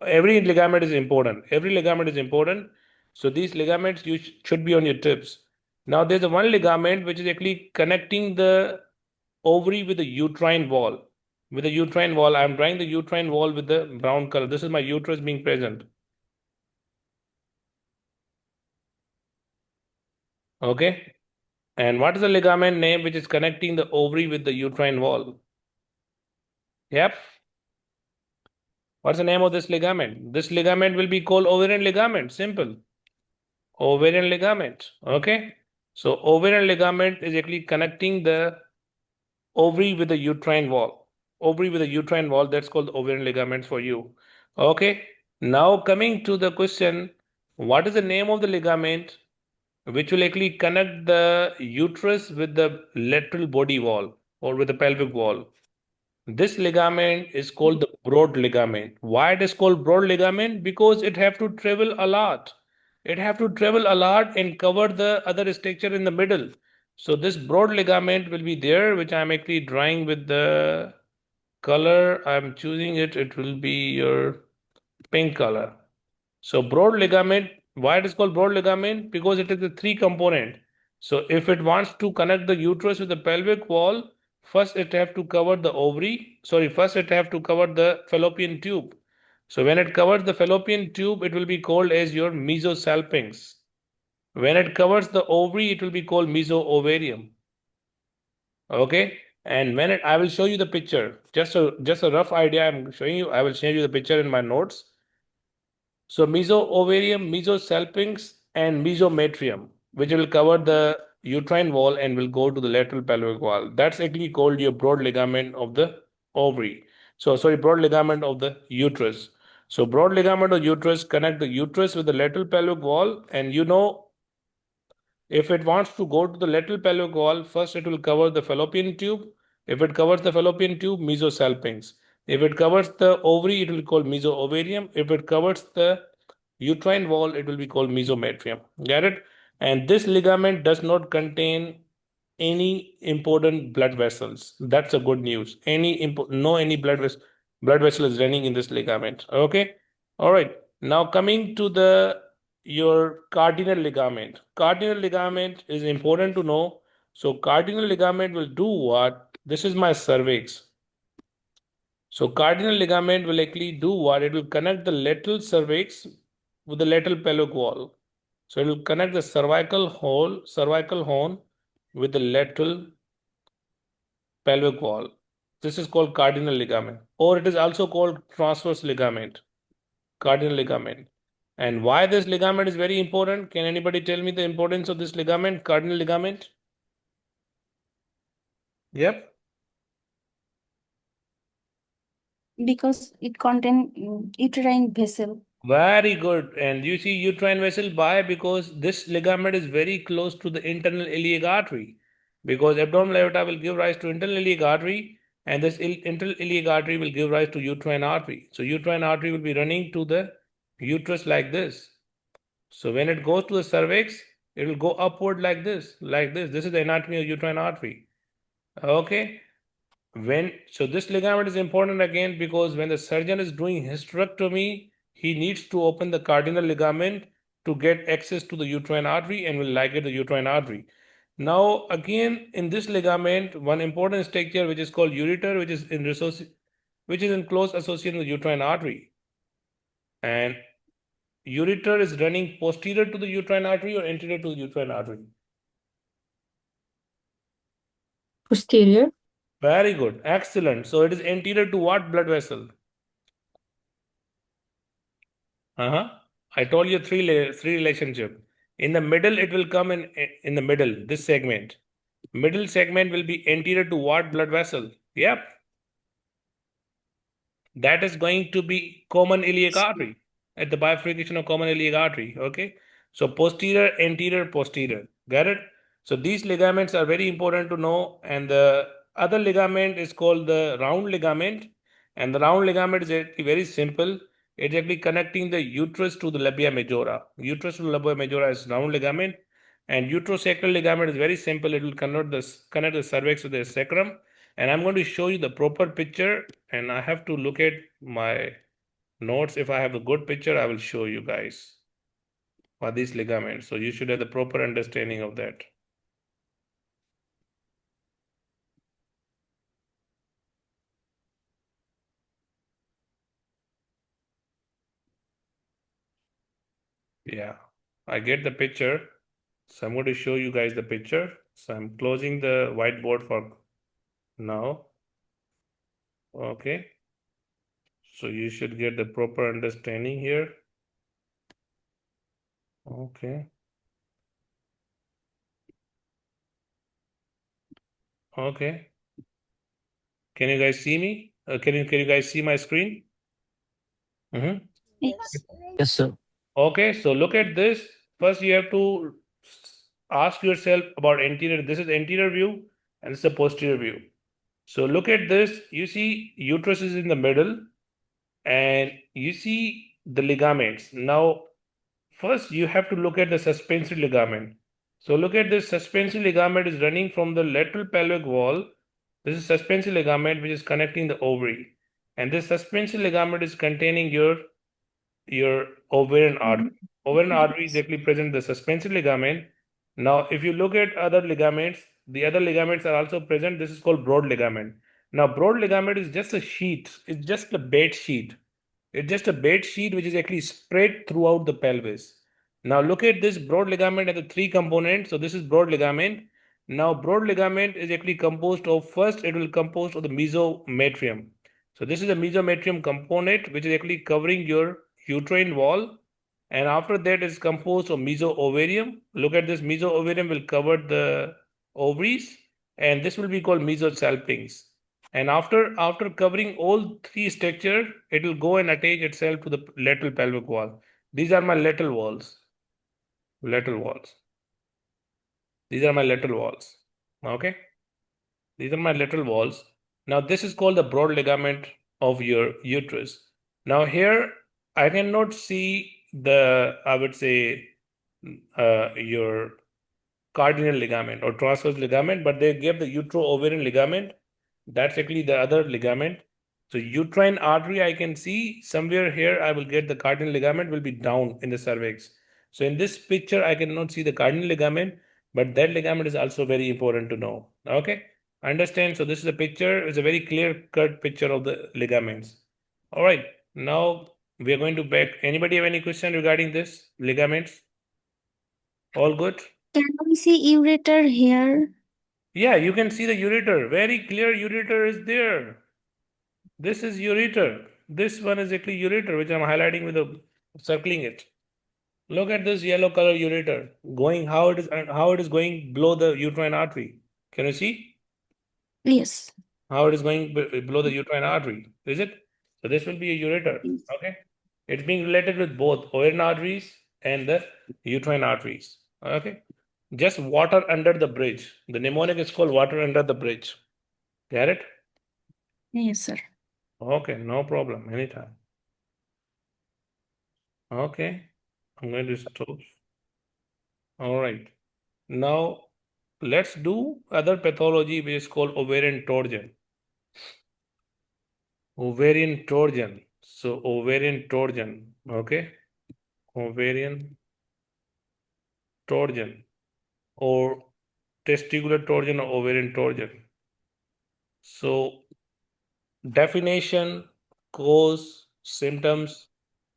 Every ligament is important. Every ligament is important. So these ligaments should be on your tips. Now there's a one ligament which is actually connecting the ovary with the uterine wall. With the uterine wall, I'm drawing the uterine wall with the brown color. This is my uterus being present. Okay. And what is the ligament name which is connecting the ovary with the uterine wall? Yep. What's the name of this ligament? This ligament will be called ovarian ligament. Simple. Ovarian ligament. Okay. So ovarian ligament is actually connecting the ovary with the uterine wall. ovary with a uterine wall, that's called the ovarian ligaments for you. Okay. Now coming to the question, what is the name of the ligament which will actually connect the uterus with the lateral body wall or with the pelvic wall? This ligament is called the broad ligament. Why it is called broad ligament? Because it have to travel a lot. It have to travel a lot and cover the other structure in the middle. So this broad ligament will be there, which I'm actually drawing with the color I'm choosing it. It will be your pink color. So broad ligament, why it is called broad ligament? Because it is a three component. So if it wants to connect the uterus with the pelvic wall, first it have to cover the ovary. Sorry, first it have to cover the fallopian tube. So when it covers the fallopian tube, it will be called as your mesosalpinx. When it covers the ovary, it will be called mesoovarium. Okay. And when I will show you the picture, just a rough idea I'm showing you. I will show you the picture in my notes. So mesoovarium, mesosalpinx, and mesometrium, which will cover the uterine wall and will go to the lateral pelvic wall. That's actually called your broad ligament of the ovary. So sorry, broad ligament of the uterus. So broad ligament of uterus connect the uterus with the lateral pelvic wall, and if it wants to go to the lateral pelvic wall, first it will cover the fallopian tube. If it covers the fallopian tube, mesosalpinx. If it covers the ovary, it will be called mesoovarium. If it covers the uterine wall, it will be called mesometrium. Get it? And this ligament does not contain any important blood vessels. That's a good news. No any blood vessel is running in this ligament. Okay. All right. Now coming to the your cardinal ligament. Cardinal ligament is important to know. So cardinal ligament will do what? This is my cervix. So cardinal ligament will actually do what? It will connect the lateral cervix with the lateral pelvic wall. So it will connect the cervical horn with the lateral pelvic wall. This is called cardinal ligament, or it is also called transverse ligament, cardinal ligament. And why this ligament is very important? Can anybody tell me the importance of this ligament, cardinal ligament? Yep. Because it contain uterine vessel. Very good. And you see uterine vessel, why? Because this ligament is very close to the internal iliac artery. Because abdominal aorta will give rise to internal iliac artery, and this internal iliac artery will give rise to uterine artery. So uterine artery will be running to the uterus like this. So when it goes to the cervix, it will go upward like this, like this. This is the anatomy of uterine artery. Okay. So this ligament is important again because when the surgeon is doing hysterectomy, he needs to open the cardinal ligament to get access to the uterine artery and will ligate the uterine artery. Now again in this ligament, one important structure which is called ureter, which is in close association with uterine artery. And ureter is running posterior to the uterine artery or anterior to the uterine artery? Posterior. Very good, excellent. So it is anterior to what blood vessel? Uh-huh. I told you three relationship. In the middle, it will come in the middle, this segment. Middle segment will be anterior to what blood vessel? Yep. That is going to be common iliac artery at the bifurcation of common iliac artery. Okay. So posterior, anterior, posterior. Got it? So these ligaments are very important to know. And the other ligament is called the round ligament. And the round ligament is actually very simple. It's actually connecting the uterus to the labia majora. Uterus to labia majora is round ligament. And uterosacral ligament is very simple. It will connect the cervix with the sacrum. And I'm going to show you the proper picture, and I have to look at my notes. If I have a good picture, I will show you guys for these ligaments. So you should have the proper understanding of that. Yeah, I get the picture. So I'm going to show you guys the picture. So I'm closing the whiteboard for now. Okay. So you should get the proper understanding here. Okay. Okay. Can you guys see me? Can you guys see my screen? Mhm. Yes. Yes, sir. Okay, so look at this. First, you have to ask yourself about anterior. This is anterior view, and this is the posterior view. So look at this. You see uterus is in the middle, and you see the ligaments. Now, first you have to look at the suspensory ligament. So look at this suspensory ligament is running from the lateral pelvic wall. This is suspensory ligament which is connecting the ovary, and this suspensory ligament is containing your ovarian artery. Ovarian artery is actually present in the suspensory ligament. Now, if you look at other ligaments, the other ligaments are also present. This is called broad ligament. Now, broad ligament is just a sheet. It's just a bed sheet. It's just a bed sheet which is actually spread throughout the pelvis. Now, look at this broad ligament as the three components. So, this is broad ligament. Now, broad ligament is actually composed of first, it will composed of the mesometrium. So, this is the mesometrium component which is actually covering your uterine wall, and after that is composed of mesoovarium. Look at this, mesoovarium will cover the ovaries, and this will be called mesosalpinx. And after covering all three structure, it will go and attach itself to the lateral pelvic wall. These are my lateral walls. Lateral walls. These are my lateral walls. Okay. These are my lateral walls. Now this is called the broad ligament of your uterus. Now here I cannot see the, I would say, your cardinal ligament or transverse ligament, but they gave the utero-ovarian ligament. That's actually the other ligament. So uterine artery, I can see somewhere here, I will get the cardinal ligament will be down in the cervix. So in this picture, I cannot see the cardinal ligament, but that ligament is also very important to know. Okay, understand? So this is a picture, it's a very clear-cut picture of the ligaments. All right, now we are going to back. Anybody have any question regarding this ligaments? All good? Can we see ureter here? Yeah, you can see the ureter. Very clear ureter is there. This is ureter. This one is actually ureter, which I'm highlighting with a circling it. Look at this yellow color ureter going how it is going below the uterine artery. Can you see Yes. how it is going below the uterine artery? Is it? So this will be a ureter. Yes. Okay. It's being related with both ovarian arteries and the uterine arteries. Okay. Just water under the bridge. The mnemonic is called water under the bridge. Get it? Yes, sir. Okay, no problem. Anytime. Okay, I'm going to stop. All right. Now let's do other pathology which is called ovarian torsion. Ovarian torsion. So ovarian torsion. Okay. Ovarian torsion or testicular torsion or ovarian torsion. So definition, cause, symptoms,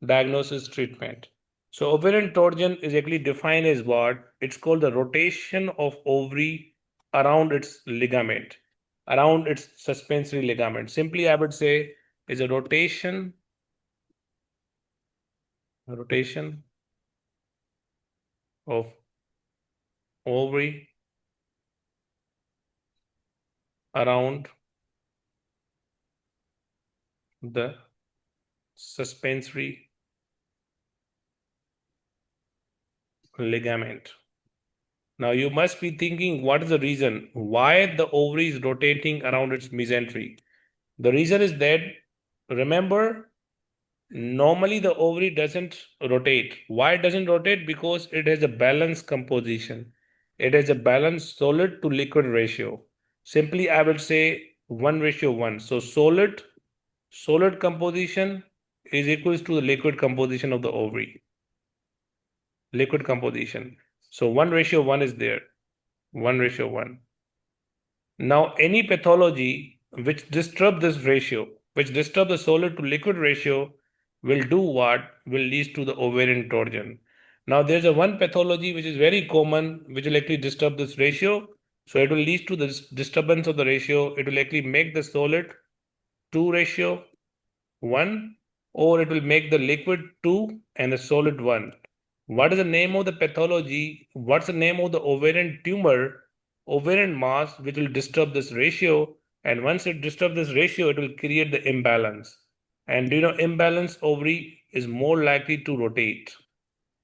diagnosis, treatment. So ovarian torsion is actually defined as what? It's called the rotation of ovary around its ligament, around its suspensory ligament. Simply, I would say is a rotation of ovary around the suspensory ligament. Now you must be thinking, what is the reason why the ovary is rotating around its mesentery? The reason is that, remember, normally the ovary doesn't rotate. Why it doesn't rotate? Because it has a balanced composition. It has a balanced solid to liquid ratio. Simply, I would say 1:1. So solid composition is equals to the liquid composition of the ovary. Liquid composition. So 1:1 is there. 1:1. Now, any pathology which disturb this ratio, which disturb the solid to liquid ratio, will do what? Will lead to the ovarian torsion. Now, there's a one pathology which is very common, which will actually disturb this ratio. So it will lead to this disturbance of the ratio. It will actually make the solid 2:1, or it will make the liquid 2 and the solid 1. What is the name of the pathology? What's the name of the ovarian tumor, ovarian mass, which will disturb this ratio? And once it disturbs this ratio, it will create the imbalance. And imbalance ovary is more likely to rotate.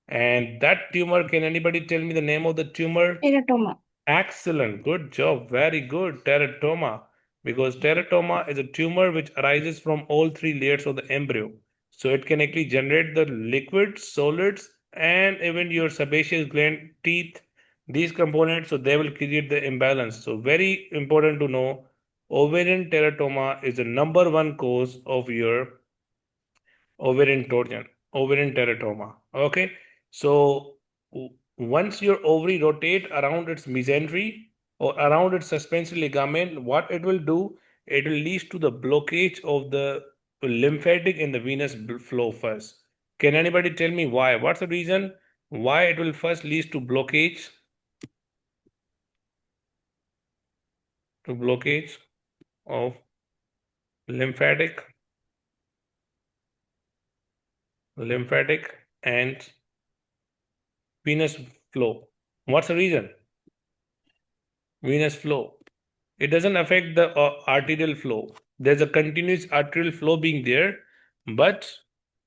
And that tumor, can anybody tell me the name of the tumor? Teratoma. Excellent. Good job. Very good. Teratoma. Because teratoma is a tumor which arises from all three layers of the embryo. So it can actually generate the liquids, solids, and even your sebaceous gland, teeth, these components. So they will create the imbalance. So very important to know, ovarian teratoma is the number one cause of your ovarian torsion, ovarian teratoma. Okay, so once your ovary rotate around its mesentery or around its suspensory ligament, what it will do, it will lead to the blockage of the lymphatic in the venous flow first. Can anybody tell me why? What's the reason why it will first lead to blockage? To blockage of lymphatic, lymphatic and venous flow. What's the reason? Venous flow. It doesn't affect the arterial flow. There's a continuous arterial flow being there, but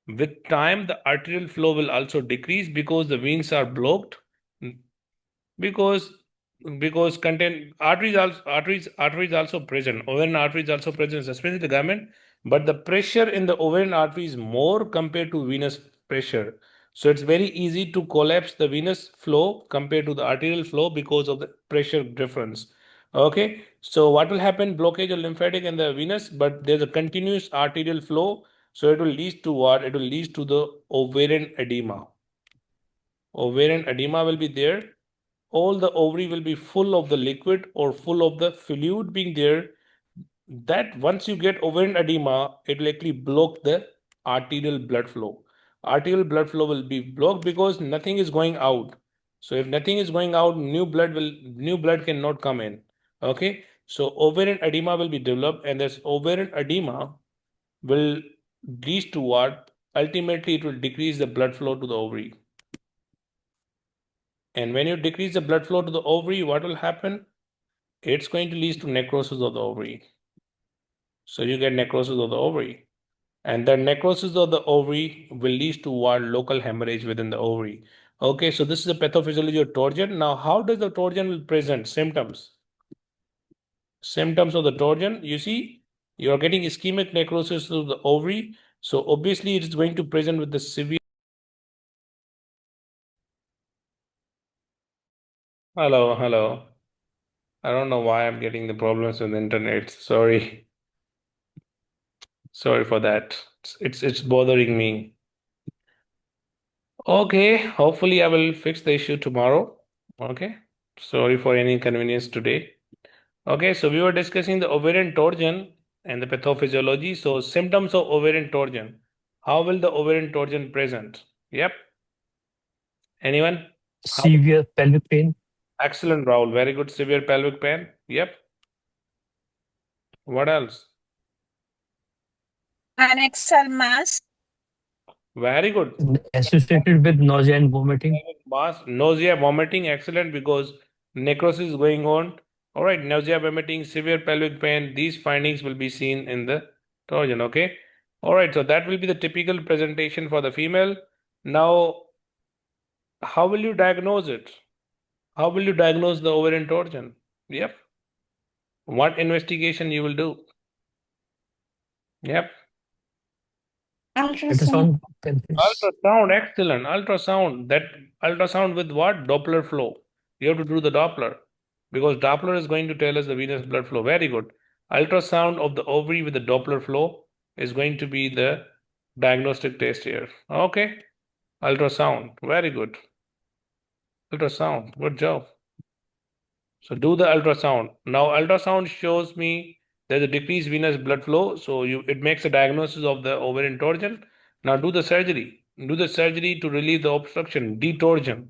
with time, the arterial flow will also decrease because the veins are blocked. Because content arteries also present. Ovarian artery is also present, suspension ligament, but the pressure in the ovarian artery is more compared to venous pressure. So it's very easy to collapse the venous flow compared to the arterial flow because of the pressure difference. Okay, so what will happen? Blockage of lymphatic and the venous, but there's a continuous arterial flow, so it will lead to what? It will lead to the ovarian edema. Ovarian edema will be there. All the ovary will be full of the liquid or full of the fluid being there. That once you get ovarian edema, it will actually block the arterial blood flow. Arterial blood flow will be blocked because nothing is going out. So if nothing is going out, new blood cannot come in. Okay, so ovarian edema will be developed, and this ovarian edema will lead to what? Ultimately, it will decrease the blood flow to the ovary. And when you decrease the blood flow to the ovary, what will happen? It's going to lead to necrosis of the ovary. So you get necrosis of the ovary. And the necrosis of the ovary will lead to what? Local hemorrhage within the ovary. Okay, so this is the pathophysiology of torsion. Now, how does the torsion will present? Symptoms. Symptoms of the torsion, you see, you are getting ischemic necrosis of the ovary. So obviously it is going to present with the severe. Hello, hello. I don't know why I'm getting the problems with the internet. Sorry. Sorry for that. It's bothering me. Okay, hopefully I will fix the issue tomorrow. Okay. Sorry for any inconvenience today. Okay, so we were discussing the ovarian torsion and the pathophysiology. So symptoms of ovarian torsion. How will the ovarian torsion present? Yep. Anyone? How? Severe pelvic pain, Excellent, Rahul. Very good. Severe pelvic pain. Yep. What else? Annexal mass, Very good. associated with nausea and vomiting, Mass, nausea, vomiting, excellent, because necrosis is going on. All right, nausea, vomiting, severe pelvic pain, these findings will be seen in the torsion. Okay. All right, so that will be the typical presentation for the female. Now, how will you diagnose it? How will you diagnose the ovarian torsion? Yep. What investigation you will do? Yep. Ultrasound. ultrasound, pelvis, Ultrasound, excellent. Ultrasound. That ultrasound with what? Doppler flow. You have to do the Doppler because Doppler is going to tell us the venous blood flow. Very good. Ultrasound of the ovary with the Doppler flow is going to be the diagnostic test here. Okay. Ultrasound. Very good. Ultrasound. Good job. So do the ultrasound. Now ultrasound shows me there's a decreased venous blood flow. So it makes a diagnosis of the ovarian torsion. Now do the surgery. Do the surgery to relieve the obstruction, detorsion.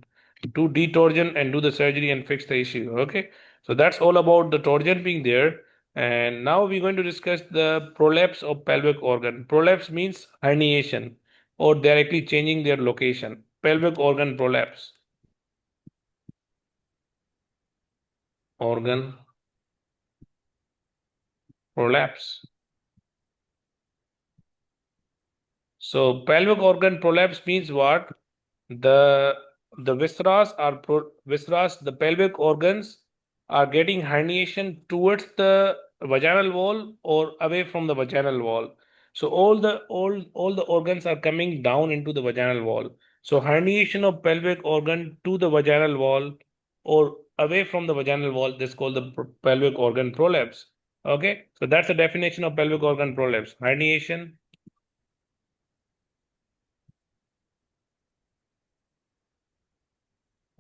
Do detorsion and do the surgery and fix the issue. Okay. So that's all about the torsion being there. And now we're going to discuss the prolapse of pelvic organ. Prolapse means herniation or directly changing their location. Pelvic organ prolapse. Organ prolapse. So pelvic organ prolapse means what? The viscerals are viscerals, the pelvic organs are getting herniation towards the vaginal wall or away from the vaginal wall. So all the organs are coming down into the vaginal wall. So herniation of pelvic organ to the vaginal wall or away from the vaginal wall, this is called the pelvic organ prolapse. Okay, so that's the definition of pelvic organ prolapse. Herniation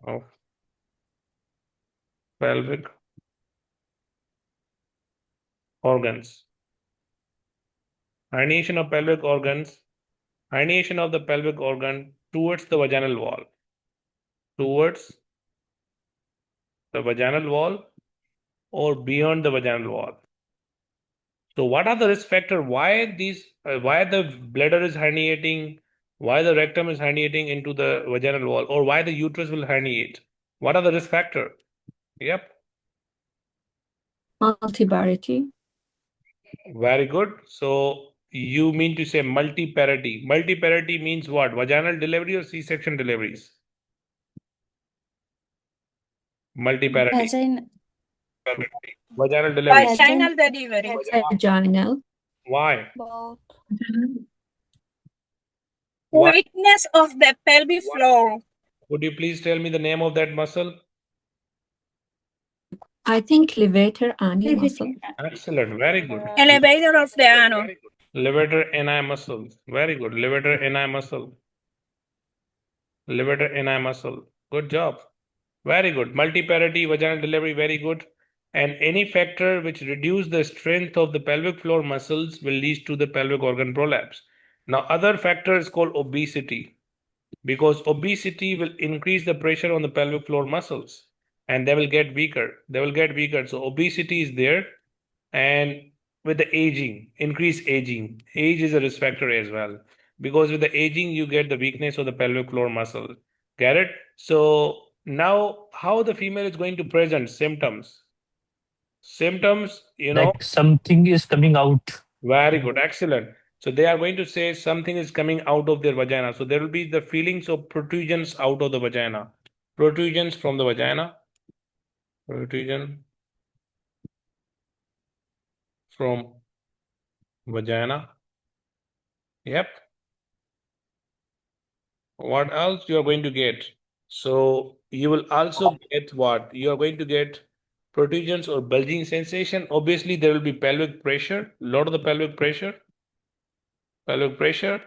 of pelvic organs. Herniation of pelvic organs. Herniation of the pelvic organ towards the vaginal wall. Towards the vaginal wall or beyond the vaginal wall. So what are the risk factors? Why why the bladder is herniating? Why the rectum is herniating into the vaginal wall? Or why the uterus will herniate? What are the risk factors? Yep. Multiparity. Very good. So you mean to say multiparity. Multiparity means what? Vaginal delivery or C-section deliveries? Multiparity. Vagina. Vaginal delivery. Vaginal delivery. Vaginal. Why? Both. Why? Weakness of the pelvic floor. Would you please tell me the name of that muscle? I think levator ani muscle. Excellent. Very good. Elevator of the ano. Levator ani muscle. Very good. Levator ani muscle. Levator ani muscle. Good job. Very good. Multiparity vaginal delivery. Very good. And any factor which reduce the strength of the pelvic floor muscles will lead to the pelvic organ prolapse. Now, other factor is called obesity, because obesity will increase the pressure on the pelvic floor muscles and they will get weaker. They will get weaker. So obesity is there, and with the aging, increased aging, age is a risk factor as well, because with the aging you get the weakness of the pelvic floor muscle. Get it? So now how the female is going to present symptoms? Symptoms, Like something is coming out. very good, excellent. So they are going to say something is coming out of their vagina. So there will be the feelings of protrusions out of the vagina. Protrusions from the vagina. Protrusion from vagina. Yep. What else you are going to get? So you will also get what? You are going to get protrusions or bulging sensation. Obviously, there will be pelvic pressure, lot of the pelvic pressure. Pelvic pressure.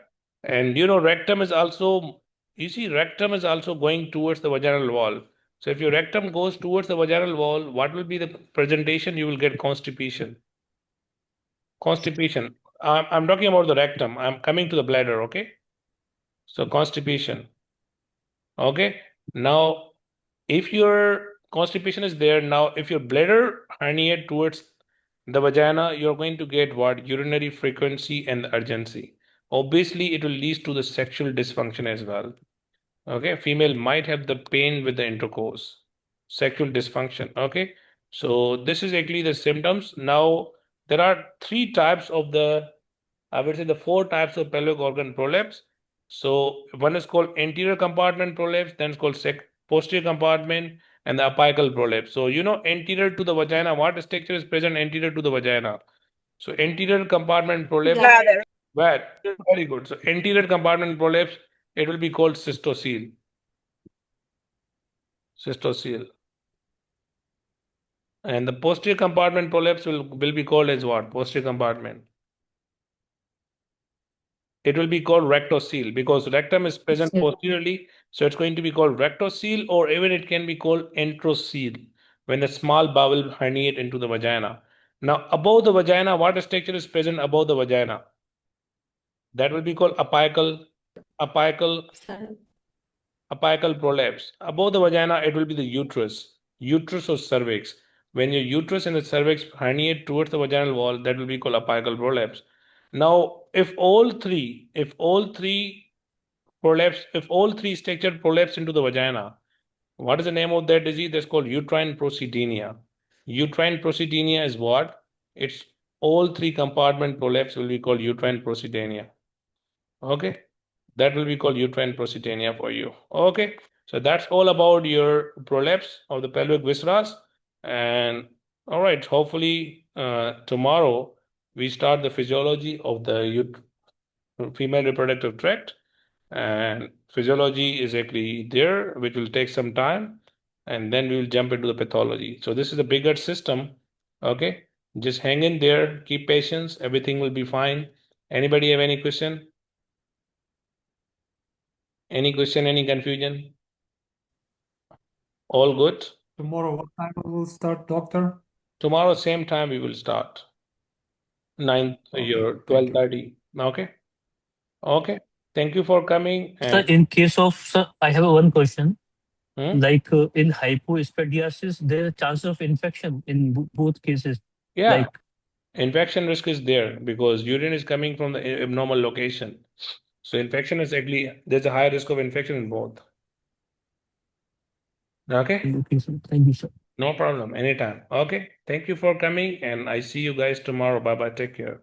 And rectum is also, rectum is also going towards the vaginal wall. So if your rectum goes towards the vaginal wall, what will be the presentation? You will get constipation. Constipation. I'm talking about the rectum. I'm coming to the bladder, okay? So constipation. Okay. Now, if your constipation is there, now if your bladder herniate towards the vagina, you're going to get what? Urinary frequency and urgency. Obviously, it will lead to the sexual dysfunction as well. Okay, female might have the pain with the intercourse, sexual dysfunction. Okay, so this is actually the symptoms. Now, there are three types of I would say the four types of pelvic organ prolapse. So one is called anterior compartment prolapse, then it's called posterior compartment, and the apical prolapse. So anterior to the vagina, what structure is present anterior to the vagina? So anterior compartment prolapse. Bladder. Very good. So anterior compartment prolapse, it will be called cystocele. Cystocele. And the posterior compartment prolapse will be called as what? Posterior compartment. It will be called rectocele because rectum is present posteriorly. So it's going to be called rectocele, or even it can be called enterocele when the small bowel herniate into the vagina. Now, above the vagina, what structure is present above the vagina? That will be called apical prolapse. Above the vagina, it will be the uterus or cervix. When your uterus and the cervix herniate towards the vaginal wall, that will be called apical prolapse. Now, if all three structure prolapse into the vagina, what is the name of that disease? That's called uterine procedenia. Uterine procedenia is what? It's all three compartment prolapse will be called uterine procytania. Okay, that will be called uterine procytania for you. Okay, so that's all about your prolapse of the pelvic viscera. And all right, hopefully tomorrow we start the physiology of the female reproductive tract, and physiology is actually there, which will take some time, and then we will jump into the pathology. So this is a bigger system. Okay, just hang in there, keep patience, everything will be fine. Anybody have any question? Any question, any confusion? All good? Tomorrow, what time we will start, doctor? Tomorrow, same time we will start. 9, Okay, your thank you. 12:30. Okay. Okay. Thank you for coming. Sir, And in case of, sir, I have one question. Hmm? Like in hypospadiasis, there is chance of infection in both cases. Yeah, Like, infection risk is there because urine is coming from the abnormal location. So infection is actually, there's a high risk of infection in both. Okay. okay, sir. Thank you, sir. No problem. Anytime. Okay. Thank you for coming, and I see you guys tomorrow. Bye bye. Take care.